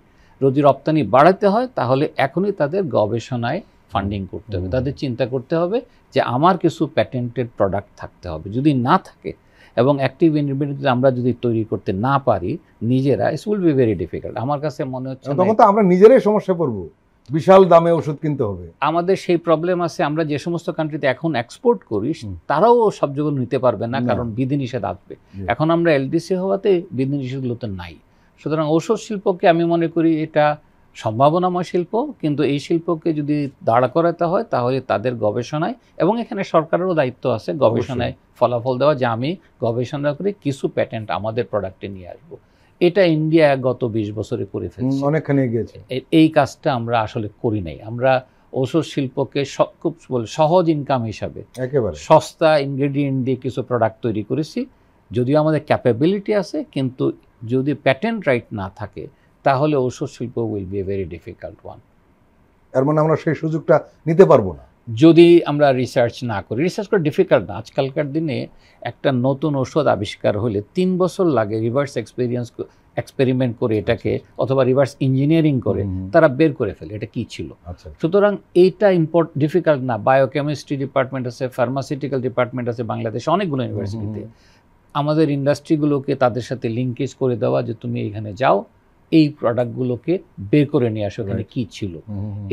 যদি রপ্তানি বাড়াতে হয় তাহলে এখনই তাদের গবেষণায় ফান্ডিং করতে হবে। তাদের চিন্তা করতে হবে যে আমার কিছু প্যাটেন্টেড প্রোডাক্ট থাকতে হবে। যদি না থাকে এবং অ্যাক্টিভ ইনগ্রেডিয়েন্ট আমরা যদি তৈরি করতে না পারি নিজেরা, it's will be very difficult. আমার কাছে মনে হচ্ছে তখন তো আমরা নিজেরাই সমস্যায় পড়বো, বিশাল দামে ওষুধ কিনতে হবে। আমাদের সেই প্রবলেম আছে। আমরা যে সমস্ত কান্ট্রিতে এখন এক্সপোর্ট করি তারাও সব জায়গায় নিতে পারবে না, না। কারণ বিধিনিষেধ আসবে। জি। এখন আমরা এলডিসি হওয়াতে বিধিনিষেধগুলো তো নাই। সুতরাং ঔষধ শিল্পকে আমি মনে করি এটা সম্ভাবনাময় শিল্প, কিন্তু এই শিল্পকে যদি দাঁড়া করাতে হয় তাহলে তাদের গবেষণায়, এবং এখানে সরকারেরও দায়িত্ব আছে গবেষণায় ফলাফল দেওয়া, যে আমি গবেষণা করে কিছু প্যাটেন্ট আমাদের প্রোডাক্টে নিয়ে আসবো। এটা ইন্ডিয়া গত 20 বছরে করে ফেলছে। অনেকখানি এগিয়েছে। এই কাজটা আমরা আসলে করি নাই। আমরা ঔষধ শিল্পকে খুব সহজ ইনকাম হিসাবে একেবারে সস্তা ইনগ্রেডিয়েন্ট দিয়ে কিছু প্রোডাক্ট তৈরি করেছি। যদিও আমাদের ক্যাপাবিলিটি আছে, কিন্তু যদি প্যাটেন্ট রাইট না থাকে তাহলে ঔষধ শিল্প will B a very difficult one. এর মানে আমরা সেই সুযোগটা নিতে পারবো না যদি আমরা রিসার্চ না করি। রিসার্চ করা ডিফিকাল্ট না। আজকালকার দিনে একটা নতুন ওষুধ আবিষ্কার হলে 3 বছর লাগে রিভার্স এক্সপেরিমেন্ট করে এটাকে, অথবা রিভার্স ইঞ্জিনিয়ারিং করে তারা বের করে ফেলে এটা কি ছিল। আচ্ছা, সুতরাং এইটা ডিফিকাল্ট না। বায়োকেমিস্ট্রি ডিপার্টমেন্ট আছে, ফার্মাসিউটিক্যাল ডিপার্টমেন্ট আছে বাংলাদেশে অনেকগুলো ইউনিভার্সিটিতে। আমাদের ইন্ডাস্ট্রিগুলোকে তাদের সাথে লিঙ্কেজ করে দেওয়া, যে তুমি এখানে যাও এই প্রোডাক্টগুলোকে বের করে নিয়ে আসো এখানে কি ছিল।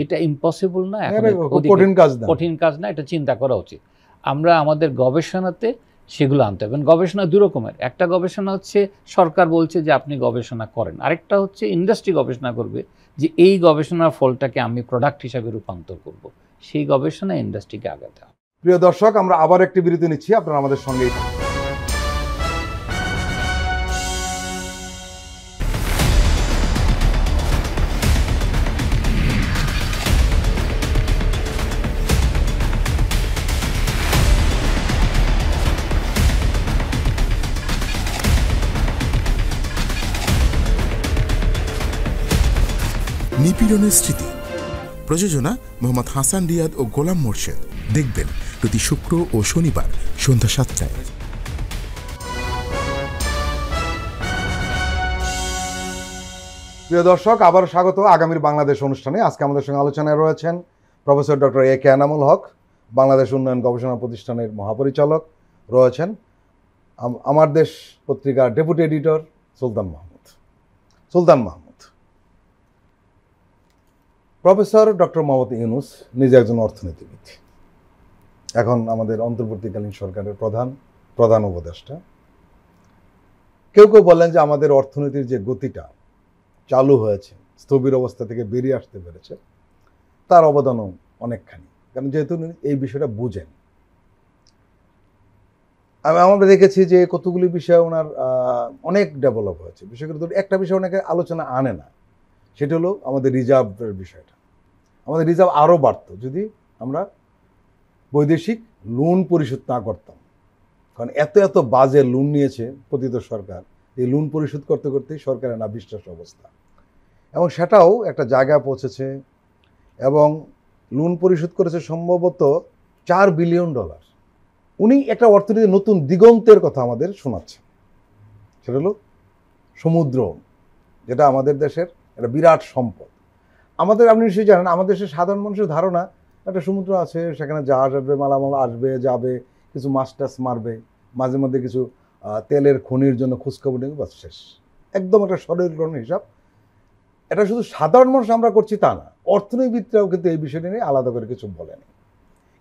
এটা ইম্পসিবল না, এখন কঠিন কাজ না। কঠিন কাজ না, এটা চিন্তা করা উচিত। আমরা আমাদের গবেষণাতে সেগুলো আনতে হবে। গবেষণা দুই রকমের। একটা গবেষণা হচ্ছে সরকার বলছে যে আপনি গবেষণা করেন, আরেকটা হচ্ছে ইন্ডাস্ট্রি গবেষণা করবে যে এই গবেষণার ফলটাকে আমি প্রোডাক্ট হিসাবে রূপান্তর করব। সেই গবেষণা ইন্ডাস্ট্রিকে আগাতে হবে। প্রিয় দর্শক, আমরা আবার একটি বিরতি নিচ্ছি, আপনারা আমাদের সঙ্গেই থাকুন। নিপীড়নের স্মৃতি, প্রযোজনা মোহাম্মদ হাসান রিয়াদ ও গোলাম মোর্শেদ। দেখবেন প্রতি শুক্র ও শনিবার সন্ধ্যা 7টায়। প্রিয় দর্শক, আবার স্বাগত আগামীর বাংলাদেশ অনুষ্ঠানে। আজকে আমাদের সঙ্গে আলোচনায় রয়েছেন প্রফেসর ডক্টর এ কে এনামুল হক, বাংলাদেশ উন্নয়ন গবেষণা প্রতিষ্ঠানের মহাপরিচালক। রয়েছেন আমার দেশ পত্রিকার ডেপুটি এডিটর সুলতান মাহমুদ। প্রফেসর ডক্টর মোহাম্মদ ইউনূস নিজে একজন অর্থনীতিবিদ, এখন আমাদের অন্তর্বর্তীকালীন সরকারের প্রধান উপদেষ্টা। কেউ বলেন যে আমাদের অর্থনীতির যে গতিটা চালু হয়েছে, স্থবির অবস্থা থেকে বেরিয়ে আসতে পেরেছে, তার অবদানও অনেকখানি, কারণ যেহেতু এই বিষয়টা বুঝেন। আমরা দেখেছি যে কতগুলি বিষয় ওনার অনেক ডেভেলপ হয়েছে। বিশেষ করে একটা বিষয় অনেকে আলোচনা আনে না, সেটা হলো আমাদের রিজার্ভের বিষয়টা। আমাদের রিজার্ভ আরও বাড়ত যদি আমরা বৈদেশিক লোন পরিশোধ না করতাম, কারণ এত বাজে লোন নিয়েছে পতিত সরকার। এই লোন পরিশোধ করতে করতেই সরকারের না বিশ্বাস অবস্থা, এবং সেটাও একটা জায়গায় পৌঁছেছে, এবং লোন পরিশোধ করেছে সম্ভবত $4 বিলিয়ন। উনি একটা অর্থনীতির নতুন দিগন্তের কথা আমাদের শোনাচ্ছেন। সেটা হলো সমুদ্র, যেটা আমাদের দেশের একটা বিরাট সম্পদ। আপনি নিশ্চয়ই জানেন, আমাদের দেশের সাধারণ মানুষের ধারণা একটা সমুদ্র আছে, সেখানে জাহাজ আসবে, মালামাল আসবে যাবে, কিছু মাছ টাছ মারবে, মাঝে মধ্যে কিছু তেলের খনির জন্য খোঁজখবর নেবে, বাস শেষ। একদম একটা সরলীকরণ হিসাব। এটা শুধু সাধারণ মানুষ আমরা করছি তা না, অর্থনীতিবিদরাও কিন্তু এই বিষয়টি নিয়ে আলাদা করে কিছু বলেনি।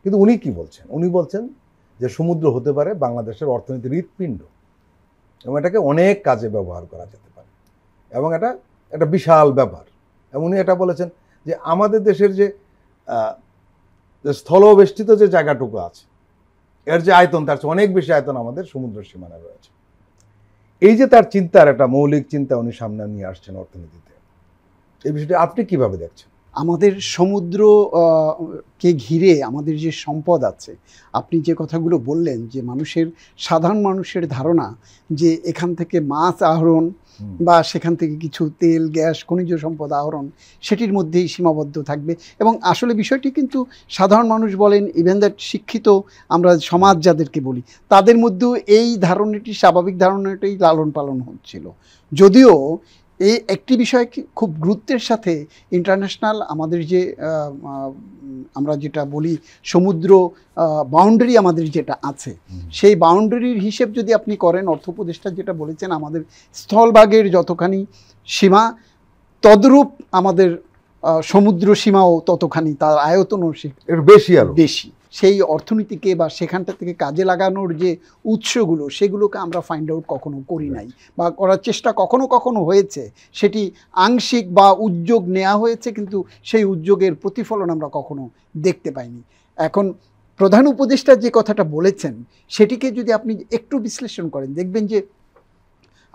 কিন্তু উনি কি বলছেন? উনি বলছেন যে সমুদ্র হতে পারে বাংলাদেশের অর্থনীতির হৃৎপিণ্ড, এবং এটাকে অনেক কাজে ব্যবহার করা যেতে পারে, এবং এটা একটা বিশাল ব্যাপার। এবং উনি এটা বলেছেন যে আমাদের দেশের যে স্থলবেষ্টিত যে জায়গাটুকু আছে, এর যে আয়তন, তার চেয়ে অনেক বেশি আয়তন আমাদের সমুদ্র সীমানায় রয়েছে। এই যে তার চিন্তার একটা মৌলিক চিন্তা উনি সামনে নিয়ে আসছেন অর্থনীতিতে, এই বিষয়টি আপনি কিভাবে দেখছেন? আমাদের সমুদ্র কে ঘিরে আমাদের যে সম্পদ আছে, আপনি যে কথাগুলো বললেন যে সাধারণ মানুষের ধারণা যে এখান থেকে মাছ আহরণ বা সেখান থেকে কিছু তেল, গ্যাস, খনিজ সম্পদ আহরণ সেটির মধ্যেই সীমাবদ্ধ থাকবে। এবং আসলে বিষয়টি কিন্তু সাধারণ মানুষ বলেন, ইভেন দ্যাট শিক্ষিত আমরা সমাজ যাদেরকে বলি, তাদের মধ্যেও এই ধারণাটি, স্বাভাবিক ধারণাটাই লালন পালন হচ্ছিল। যদিও এই একটি বিষয় খুব গুরুত্বের সাথে ইন্টারন্যাশনাল আমাদের যে আমরা যেটা বলি সমুদ্র বাউন্ডারি আমাদের যেটা আছে, সেই বাউন্ডারির হিসেব যদি আপনি করেন, অর্থ উপদেষ্টা যেটা বলেছেন, আমাদের স্থলভাগের যতখানি সীমা তদ্রূপ আমাদের সমুদ্র সীমাও ততখানি, তার আয়তনও বেশি। সেই অর্থনীতিকে বা সেখানটা থেকে কাজে লাগানোর যে উৎসগুলো, সেগুলোকে আমরা ফাইন্ড আউট কখনো করি নাই বা করার চেষ্টা কখনো কখনো হয়েছে, সেটি আংশিক বা উদ্যোগ নেওয়া হয়েছে, কিন্তু সেই উদ্যোগের প্রতিফলন আমরা কখনো দেখতে পাইনি। এখন প্রধান উপদেষ্টা যে কথাটা বলেছেন, সেটিকে যদি আপনি একটু বিশ্লেষণ করেন, দেখবেন যে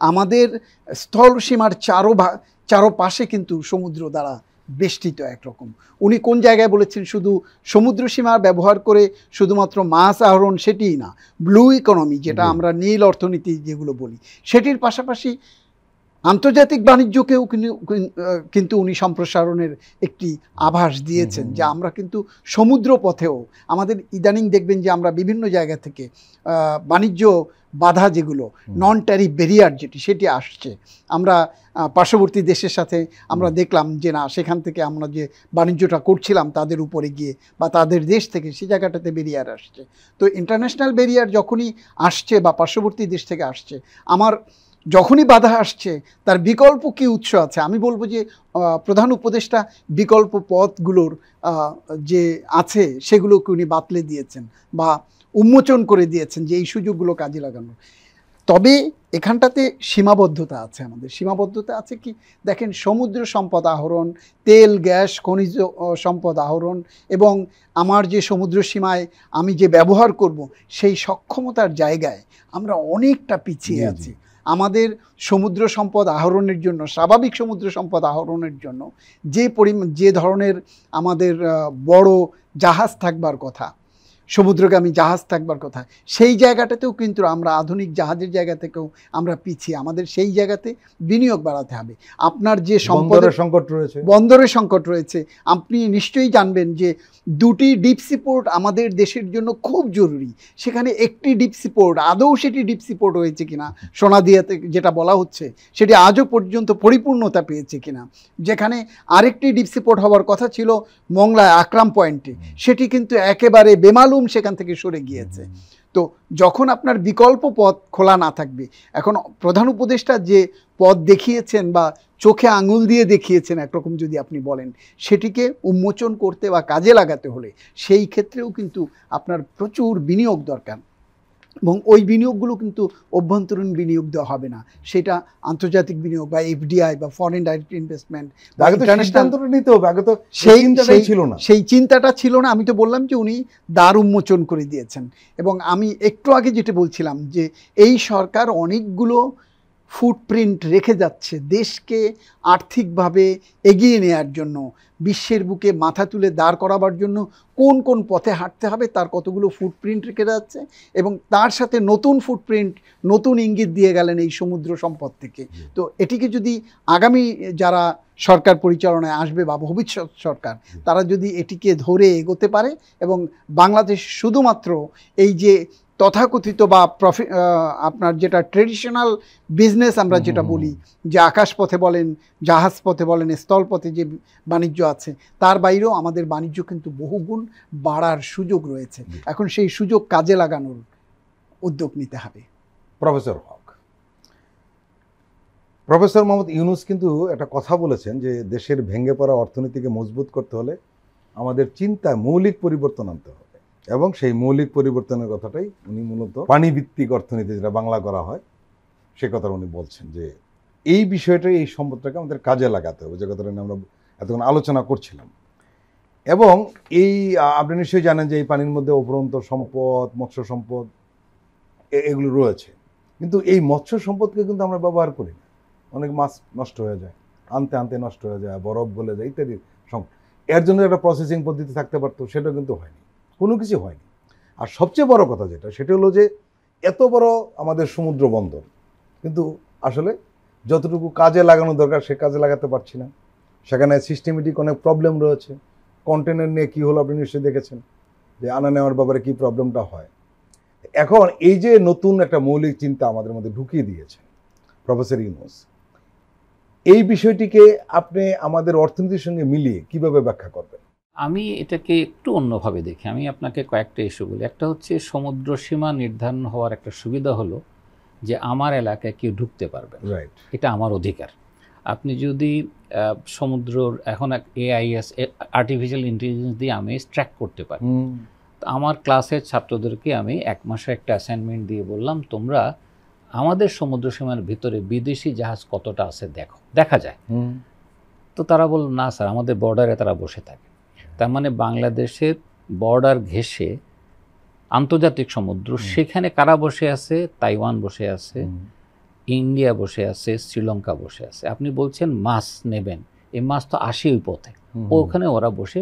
আমাদের স্থল সীমার চারোপাশে কিন্তু সমুদ্র দ্বারা বেষ্টিত একরকম। উনি কোন জায়গায় বলেছেন শুধু সমুদ্র সীমা ব্যবহার করে শুধুমাত্র মাছ আহরণ সেটিই না, ব্লু ইকোনমি যেটা আমরা নীল অর্থনীতি যেগুলো বলি, সেটির পাশাপাশি আন্তর্জাতিক বাণিজ্যকেও কিন্তু উনি সম্প্রসারণের একটি আভাস দিয়েছেন, যে আমরা কিন্তু সমুদ্র পথেও আমাদের ইদানিং দেখবেন যে আমরা বিভিন্ন জায়গা থেকে বাণিজ্য বাধা যেগুলো নন ট্যারিফ ব্যারিয়ার সেটি আসছে। আমরা পার্শ্ববর্তী দেশের সাথে আমরা দেখলাম যে না, সেখান থেকে আমরা যে বাণিজ্যটা করছিলাম তাদের উপরে গিয়ে বা তাদের দেশ থেকে সেই জায়গাটাতে ব্যারিয়ার আসছে। তো ইন্টারন্যাশনাল ব্যারিয়ার যখনই আসছে বা পার্শ্ববর্তী দেশ থেকে আসছে, যখনই বাধা আসছে তার বিকল্প কি উৎস আছে? আমি বলবো যে প্রধান উপদেষ্টা বিকল্প পথগুলোর যে আছে সেগুলোকে উনি বাতলে দিয়েছেন বা উন্মোচন করে দিয়েছেন, যে এই সুযোগগুলো কাজে লাগানো। তবে এখানটাতে সীমাবদ্ধতা আছে, আমাদের সীমাবদ্ধতা আছে কি দেখেন, সমুদ্র সম্পদ আহরণ, তেল, গ্যাস, খনিজ সম্পদ আহরণ এবং আমার যে সমুদ্র সীমায় আমি যে ব্যবহার করব, সেই সক্ষমতার জায়গায় আমরা অনেকটা পিছিয়ে আছি। আমাদের সমুদ্র সম্পদ আহরণের জন্য, স্বাভাবিক সমুদ্র সম্পদ আহরণের জন্য যে ধরনের আমাদের বড় জাহাজ থাকবার কথা, সমুদ্রগামী জাহাজ থাকবার কথা, সেই জায়গাটাতেও কিন্তু আমরা আধুনিক জাহাজের জায়গা থেকেও আমরা পিছিয়ে। আমাদের সেই জায়গাতে বিনিয়োগ বাড়াতে হবে। আপনার যে বন্দরের সংকট রয়েছে, আপনি নিশ্চয়ই জানবেন যে 2টি ডিপ সি পোর্ট আমাদের দেশের জন্য খুব জরুরি। সেখানে একটি ডিপ সি পোর্ট, আদৌ সেটি ডিপ সি পোর্ট হয়েছে কিনা, সোনাদিয়াতে যেটা বলা হচ্ছে সেটি আজও পর্যন্ত পরিপূর্ণতা পেয়েছে কিনা। যেখানে আরেকটি ডিপ সি পোর্ট হওয়ার কথা ছিল মংলায় আকরাম পয়েন্টে, সেটি কিন্তু একেবারে বেমালুম সেখান থেকে সরে গিয়েছে। তো যখন আপনার বিকল্প পথ খোলা না থাকবে, এখন প্রধান উপদেষ্টা যে পথ দেখিয়েছেন বা চোখে আঙুল দিয়ে দেখিয়েছেন একরকম যদি আপনি বলেন, সেটিকে উন্মোচন করতে বা কাজে লাগাতে হলে সেই ক্ষেত্রেও কিন্তু আপনার প্রচুর বিনিয়োগ দরকার। এবং ওই বিনিয়োগগুলো কিন্তু অভ্যন্তরীণ বিনিয়োগ দেওয়া হবে না, সেটা আন্তর্জাতিক বিনিয়োগ বা এফডিআই বা ফরেন ডাইরেক্ট ইনভেস্টমেন্ট, সেই চিন্তাটা ছিল না। আমি তো বললাম যে উনি দ্বার উন্মোচন করে দিয়েছেন। এবং আমি একটু আগে যেটা বলছিলাম যে এই সরকার অনেকগুলো ফুটপ্রিন্ট রেখে যাচ্ছে দেশকে আর্থিকভাবে এগিয়ে নেওয়ার জন্য, বিশ্বের বুকে মাথা তুলে দাঁড় করাবার জন্য কোন কোন পথে হাঁটতে হবে তার কতগুলো ফুটপ্রিন্ট রেখে যাচ্ছে। এবং তার সাথে নতুন ফুটপ্রিন্ট, নতুন ইঙ্গিত দিয়ে গেলেন এই সমুদ্র সম্পদ থেকে। তো এটিকে যদি আগামী যারা সরকার পরিচালনায় আসবে বা ভবিষ্যৎ সরকার, তারা যদি এটিকে ধরে এগোতে পারে এবং বাংলাদেশ শুধুমাত্র এই যে তথাকথিত বা আপনার যেটা ট্রেডিশনাল বিজনেস আমরা যেটা বলি, যে আকাশ পথে বলেন, জাহাজ পথে বলেন, স্থলপথে যে বাণিজ্য আছে, তার বাইরেও আমাদের বাণিজ্য কিন্তু বহুগুণ বাড়ার সুযোগ রয়েছে। এখন সেই সুযোগ কাজে লাগানোর উদ্যোগ নিতে হবে। প্রফেসর মোহাম্মদ ইউনূস কিন্তু একটা কথা বলেছেন যে দেশের ভেঙে পড়া অর্থনীতিকে মজবুত করতে হলে আমাদের চিন্তায় মৌলিক পরিবর্তন আনতে হবে। এবং সেই মৌলিক পরিবর্তনের কথাটাই উনি মূলত পানিভিত্তিক অর্থনীতি যেটা বাংলা করা হয় সে কথা উনি বলছেন, যে এই বিষয়টাই, এই সম্পদটাকে আমাদের কাজে লাগাতে হবে, যে কথাটা আমরা এতক্ষণ আলোচনা করছিলাম। এবং এই আপনি নিশ্চয়ই জানেন যে এই পানির মধ্যে অপরন্ত সম্পদ, মৎস্য সম্পদ এগুলো রয়েছে, কিন্তু এই মৎস্য সম্পদকে কিন্তু আমরা ব্যবহার করি না। অনেক মাছ নষ্ট হয়ে যায়, আনতে আনতে নষ্ট হয়ে যায়, বরফ গলে যায় ইত্যাদি। এর জন্য একটা প্রসেসিং পদ্ধতি থাকতে পারতো, সেটা কিন্তু হয়নি, কোনো কিছু হয়নি। আর সবচেয়ে বড় কথা যেটা, সেটা হলো যে এত বড় আমাদের সমুদ্র বন্দর, কিন্তু আসলে যতটুকু কাজে লাগানো দরকার সে কাজে লাগাতে পারছি না। সেখানে সিস্টেমেটিক অনেক প্রবলেম রয়েছে। কন্টেনার নিয়ে কী হলো আপনি নিশ্চয়ই দেখেছেন, যে আনা নেওয়ার ব্যাপারে কী প্রবলেমটা হয়। এখন এই যে নতুন একটা মৌলিক চিন্তা আমাদের মধ্যে ঢুকিয়ে দিয়েছে প্রফেসর ইউনূস, এই বিষয়টিকে আপনি আমাদের অর্থনীতির সঙ্গে মিলিয়ে কিভাবে ব্যাখ্যা করবেন? আমি এটাকে একটু অন্যভাবে দেখি। আমি আপনাকে কয়েকটা ইস্যু বলি। একটা হচ্ছে সমুদ্র সীমা নির্ধারণ হওয়ার একটা সুবিধা হলো যে আমার এলাকায় কেউ ঢুকতে পারবে, রাইট, এটা আমার অধিকার। আপনি যদি সমুদ্রর এখন AIS আর্টিফিশিয়াল ইন্টেলিজেন্স দিয়ে আমি ট্র্যাক করতে পারি। তো আমার ক্লাসের ছাত্রদেরকে আমি 1 মাসের একটা অ্যাসাইনমেন্ট দিয়ে বললাম, তোমরা আমাদের সমুদ্র সীমার ভিতরে বিদেশি জাহাজ কতটা আছে দেখা যায়। তো তারা বলল, না স্যার, আমাদের বর্ডারে তারা বসে থাকে। তার মানে বাংলাদেশের বর্ডার ঘেঁষে আন্তর্জাতিক সমুদ্র, সেখানে কারা বসে আছে? তাইওয়ান বসে আছে, ইন্ডিয়া বসে আছে, শ্রীলঙ্কা বসে আছে। আপনি বলছেন মাছ নেবেন, এই মাছ তো আসে ওই পথে, ওখানে ওরা বসে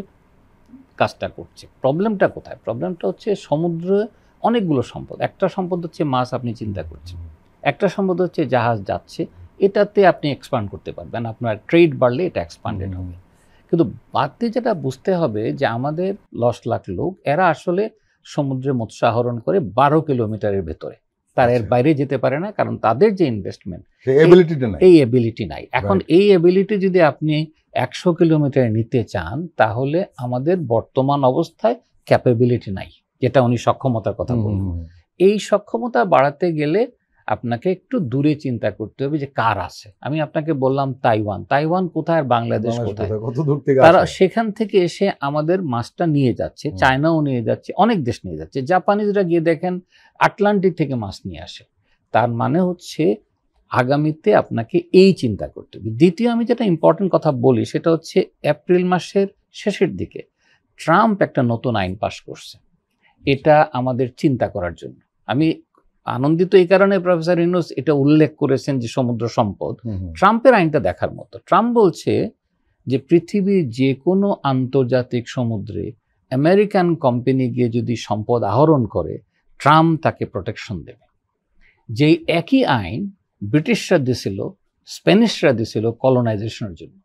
কাজটা করছে। প্রবলেমটা কোথায়? প্রবলেমটা হচ্ছে সমুদ্রে অনেকগুলো সম্পদ। একটা সম্পদ হচ্ছে মাছ, আপনি চিন্তা করছেন। একটা সম্পদ হচ্ছে জাহাজ যাচ্ছে, এটাতে আপনি এক্সপান্ড করতে পারবেন, আপনার ট্রেড বাড়লে এটা এক্সপান্ডেড হবে। কিন্তু বাড়তি যেটা বুঝতে হবে যে আমাদের 10 লাখ লোক, এরা আসলে সমুদ্রে মৎস্য আহরণ করে 12 কিলোমিটারের ভেতরে, তার এর বাইরে যেতে পারে না, কারণ তাদের যে ইনভেস্টমেন্ট, এই এবিলিটি নাই। এখন এই এবিলিটি যদি আপনি 100 কিলোমিটার নিতে চান, তাহলে আমাদের বর্তমান অবস্থায় ক্যাপাবিলিটি নাই, যেটা উনি সক্ষমতার কথা বললেন। এই সক্ষমতা বাড়াতে গেলে আপনাকে একটু দূরে চিন্তা করতে হবে যে কার আছে। আমি আপনাকে বললাম তাইওয়ান কোথায় আর বাংলাদেশ কোথায়, তারা সেখান থেকে এসে আমাদের মাছটা নিয়ে যাচ্ছে, চায়নাও নিয়ে যাচ্ছে, অনেক দেশ নিয়ে যাচ্ছে। জাপানিজরা গিয়ে দেখেন আটলান্টিক থেকে মাছ নিয়ে আসে। তার মানে হচ্ছে আগামীতে আপনাকে এই চিন্তা করতে হবে। দ্বিতীয়, আমি যেটা ইম্পর্টেন্ট কথা বলি সেটা হচ্ছে এপ্রিল মাসের শেষের দিকে ট্রাম্প একটা নতুন আইন পাশ করছে, এটা আমাদের চিন্তা করার জন্য। আমি আনন্দিত এই কারণে প্রফেসর ইউনূস এটা উল্লেখ করেছেন যে সমুদ্র সম্পদ, ট্রাম্পের আইনটা দেখার মতো। ট্রাম্প বলছে যে পৃথিবীর যে কোনো আন্তর্জাতিক সমুদ্রে আমেরিকান কোম্পানি গিয়ে যদি সম্পদ আহরণ করে, ট্রাম্প তাকে প্রোটেকশন দেবে। যেই একই আইন ব্রিটিশরা দিছিল, স্প্যানিশরা দিছিল কলোনাইজেশনের জন্য।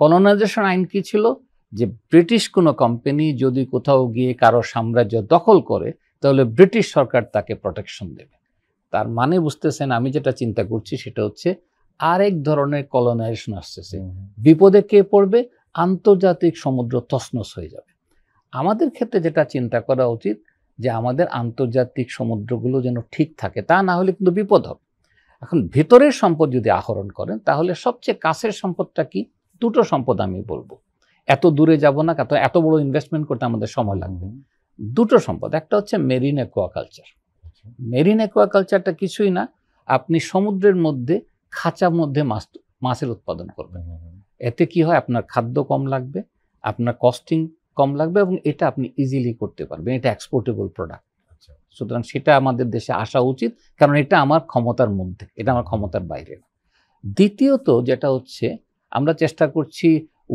কলোনাইজেশন আইন কি ছিল? যে ব্রিটিশ কোনো কোম্পানি যদি কোথাও গিয়ে কারো সাম্রাজ্য দখল করে, তাহলে ব্রিটিশ সরকার তাকে প্রোটেকশন দেবে। তার মানে বুঝতেছেন, আমি যেটা চিন্তা করছি সেটা হচ্ছে আরেক ধরনের কলোনাইজেশন আসতেছে। বিপদে কে পড়বে? আন্তর্জাতিক সমুদ্র তছনছ হয়ে যাবে। আমাদের ক্ষেত্রে যেটা চিন্তা করা উচিত যে আমাদের আন্তর্জাতিক সমুদ্রগুলো যেন ঠিক থাকে, তা না হলে কিন্তু বিপদ হবে। এখন ভেতরের সম্পদ যদি আহরণ করেন, তাহলে সবচেয়ে কাছের সম্পদটা কি? দুটো সম্পদ আমি বলবো, এত দূরে যাব না, এত বড় ইনভেস্টমেন্ট করতে আমাদের সময় লাগবে। দুটো সম্পদ, একটা হচ্ছে মেরিন অ্যাকোয়াকালচার। মেরিন অ্যাকোয়াকালচারটা কিছুই না, আপনি সমুদ্রের মধ্যে খাঁচার মধ্যে মাছের উৎপাদন করবেন। এতে কি হয়? আপনার খাদ্য কম লাগবে, আপনার কস্টিং কম লাগবে, এবং এটা আপনি ইজিলি করতে পারবেন। এটা এক্সপোর্টেবল প্রোডাক্ট। সুতরাং সেটা আমাদের দেশে আসা উচিত, কারণ এটা আমার ক্ষমতার মধ্যে, এটা আমার ক্ষমতার বাইরে না। দ্বিতীয়ত যেটা হচ্ছে, আমরা চেষ্টা করছি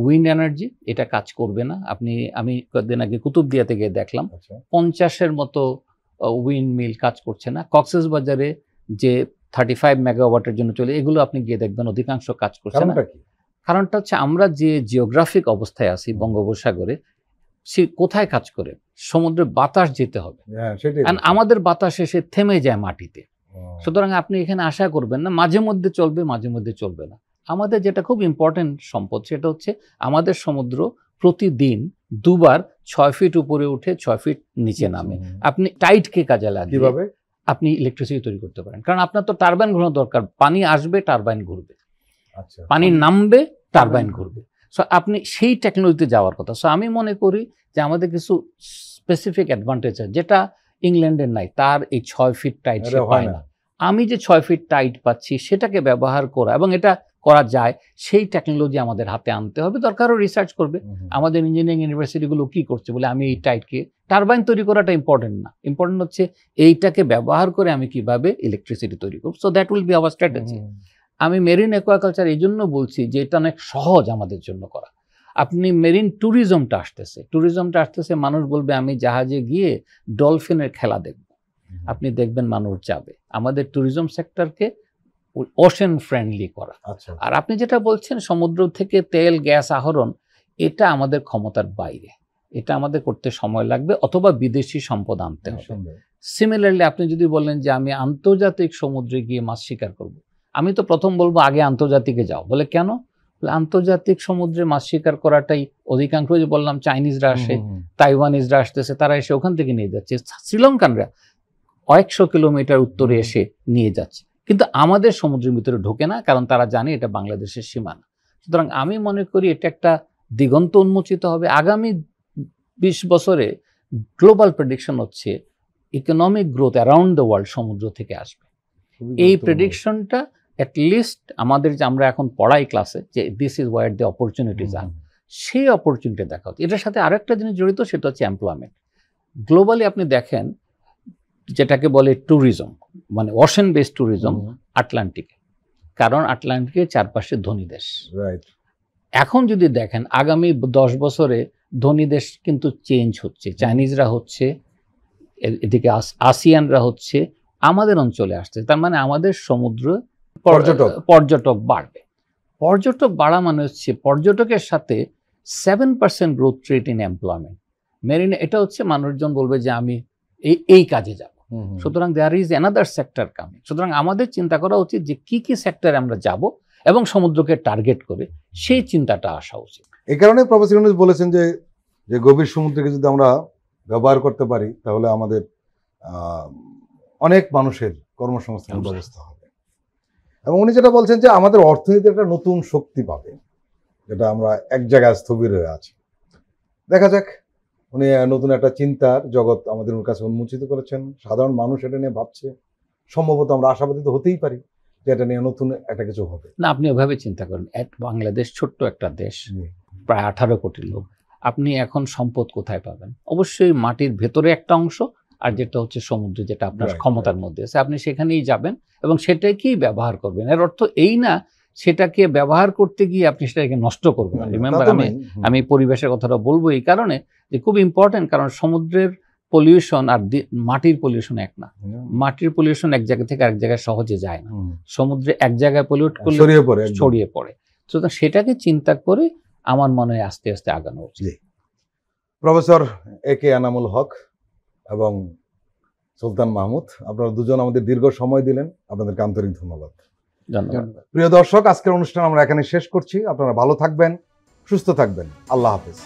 উইন্ড এনার্জি, এটা কাজ করবে না। আমি কয়েকদিন আগে কুতুবদিয়াতে গিয়ে দেখলাম 50-এর মতো উইন্ড মিল কাজ করছে না। কক্সবাজারে যে 35 মেগাওয়াটের জন্য চলে, এগুলো আপনি গিয়ে দেখবেন অধিকাংশ কাজ করছে না। কারণটা হচ্ছে আমরা যে জিওগ্রাফিক অবস্থায় আছি বঙ্গোপসাগরে, সে কোথায় কাজ করে? সমুদ্রে বাতাস যেতে হবে, আমাদের বাতাস এসে থেমে যায় মাটিতে। সুতরাং আপনি এখানে আশা করবেন না মাঝে মধ্যে চলবে, মাঝে মধ্যে চলবে না। আমাদের যেটা খুব ইম্পর্টেন্ট সম্পদ, সেটা হচ্ছে আমাদের সমুদ্র প্রতিদিন 2 বার 6 ফিট উপরে উঠে 6 ফিট নিচে নামে। আপনি টাইডকে কাজে লাগিয়ে আপনি ইলেকট্রিসিটি তৈরি করতে পারেন, কারণ আপনার তো টারবাইন ঘোরানো দরকার। পানি আসবে, টারবাইন ঘুরবে, পানি নামবে, টারবাইন ঘুরবে। সো আপনি সেই টেকনোলজিতে যাওয়ার কথা। সো আমি মনে করি যে আমাদের কিছু স্পেসিফিক অ্যাডভান্টেজ আছে যেটা ইংল্যান্ডের নাই, তার এই 6 ফিট টাইট সে পায় না। আমি যে 6 ফিট টাইট পাচ্ছি সেটাকে ব্যবহার করা, এবং এটা করা যায়, সেই টেকনোলজি আমাদের হাতে আনতে হবে। দরকারও রিসার্চ করবে আমাদের ইঞ্জিনিয়ারিং ইউনিভার্সিটিগুলো কি করছে, বলে আমি এই টাইটকে টারবাইন তৈরি করাটা ইম্পর্টেন্ট না, ইম্পর্টেন্ট হচ্ছে এইটাকে ব্যবহার করে আমি কিভাবে ইলেকট্রিসিটি তৈরি করব। So that will be hour strategy. আমি মেরিন অ্যাকোয়াকালচার এই জন্য বলছি যে এটা অনেক সহজ আমাদের জন্য করা। আপনি মেরিন ট্যুরিজমটা আসতেছে, মানুষ বলবে আমি জাহাজে গিয়ে ডলফিনের খেলা দেখব, আপনি দেখবেন মানুষ যাবে। আমাদের ট্যুরিজম সেক্টরকে ওশেন ফ্রেন্ডলি করা। আচ্ছা, আর আপনি যেটা বলছেন সমুদ্র থেকে তেল গ্যাস আহরণ, এটা আমাদের ক্ষমতার বাইরে, এটা আমাদের করতে সময় লাগবে, অথবা বিদেশি সম্পদ আনতে হবে। সিমিলারলি আপনি যদি বলেন যে আমি আন্তর্জাতিক সমুদ্রে গিয়ে মাছ শিকার করব, আমি তো প্রথম বলবো আগে আন্তর্জাতিকে যাও। বলে কেন? আন্তর্জাতিক সমুদ্রে মাছ শিকার করাটাই অধিকাংশ, যে বললাম চাইনিজরা আসে, তাইওয়ানিজরা আসতেছে, তারা এসে ওখান থেকে নিয়ে যাচ্ছে, শ্রীলঙ্কানরা 100 কিলোমিটার উত্তরে এসে নিয়ে যাচ্ছে, কিন্তু আমাদের সমুদ্রের ভিতরে ঢোকে না, কারণ তারা জানে এটা বাংলাদেশের সীমানা। সুতরাং আমি মনে করি এটা একটা দিগন্ত উন্মোচিত হবে। আগামী 20 বছরে গ্লোবাল প্রেডিকশন হচ্ছে economic growth around the world সমুদ্র থেকে আসবে। এই প্রেডিকশনটা অ্যাটলিস্ট আমাদের, যে আমরা এখন পড়াই ক্লাসে, যে this is where the opportunities are, সেই অপরচুনিটি দেখা হচ্ছে। এটার সাথে আরেকটা জিনিস জড়িত, সেটা হচ্ছে এমপ্লয়মেন্ট। গ্লোবালি আপনি দেখেন যেটাকে বলে ট্যুরিজম, মানে ওশেন বেসড ট্যুরিজম আটলান্টিকে, কারণ আটলান্টিকের চারপাশে ধনী দেশ। এখন যদি দেখেন আগামী 10 বছরে ধনী দেশ কিন্তু চেঞ্জ হচ্ছে, চাইনিজরা হচ্ছে, এদিকে আসিয়ানরা হচ্ছে, আমাদের অঞ্চলে আসছে। তার মানে আমাদের সমুদ্র পর্যটক বাড়বে। পর্যটক বাড়া মানে হচ্ছে পর্যটকের সাথে 7% growth rate in employment. Marine, এটা হচ্ছে মানুষজন বলবে যে আমি এই কাজে যাব। সুতরাং there is another sector coming. সুতরাং আমাদের চিন্তা করা উচিত যে কি কি সেক্টরে আমরা যাব এবং সমুদ্রকে টার্গেট করে সেই চিন্তাটা আসা উচিত। এই কারণে প্রফেসর ইউনূস বলেছেন যে গভীর সমুদ্রকে যদি আমরা ব্যবহার করতে পারি, তাহলে আমাদের অনেক মানুষের কর্মসংস্থানের ব্যবস্থা হবে। এবং উনি যেটা বলছেন যে আমাদের অর্থনীতি একটা নতুন শক্তি পাবে, যেটা আমরা এক জায়গায় স্থবির হয়ে আছি। দেখা যাক, উনি নতুন একটা চিন্তার জগৎ আমাদের কাছে উন্মোচিত করেছেন। সাধারণ মানুষ এটা নিয়ে ভাবছে, সম্ভবত আমরা আশাবাদী তো হতেই পারি যে এটা নিয়ে নতুন একটা কিছু হবে। না, আপনি ওভাবে চিন্তা করেন, বাংলাদেশ ছোট্ট একটা দেশ, প্রায় 18 কোটি লোক। আপনি এখন সম্পদ কোথায় পাবেন? অবশ্যই মাটির ভেতরে একটা অংশ, আর যেটা হচ্ছে সমুদ্রে, যেটা আপনার ক্ষমতার মধ্যে আছে, আপনি সেখানেই যাবেন এবং সেটাকেই ব্যবহার করবেন। এর অর্থ এই না সেটাকে ব্যবহার করতে গিয়ে আপনি সেটাকে নষ্ট করবেন। রিমেম্বার, আমি পরিবেশের কথাটা বলবো এই কারণে যে খুব ইম্পর্টেন্ট, কারণ সমুদ্রের পলিউশন আর মাটির পলিউশন এক না। মাটির পলিউশন এক জায়গা থেকে আরেক জায়গায় সহজে যায় না, সমুদ্রে এক জায়গায় পলিউট করলে ছড়িয়ে পড়ে। সুতরাং সেটাকে চিন্তা করে আমার মনে হয় আস্তে আস্তে আগানো উচিত। প্রফেসর AK এনামুল হক এবং সুলতান মাহমুদ, আপনারা দুজন আমাদের দীর্ঘ সময় দিলেন, আপনাদেরকে আন্তরিক ধন্যবাদ। ধন্যবাদ। প্রিয় দর্শক, আজকের অনুষ্ঠান আমরা এখানে শেষ করছি। আপনারা ভালো থাকবেন, সুস্থ থাকবেন। আল্লাহ হাফেজ।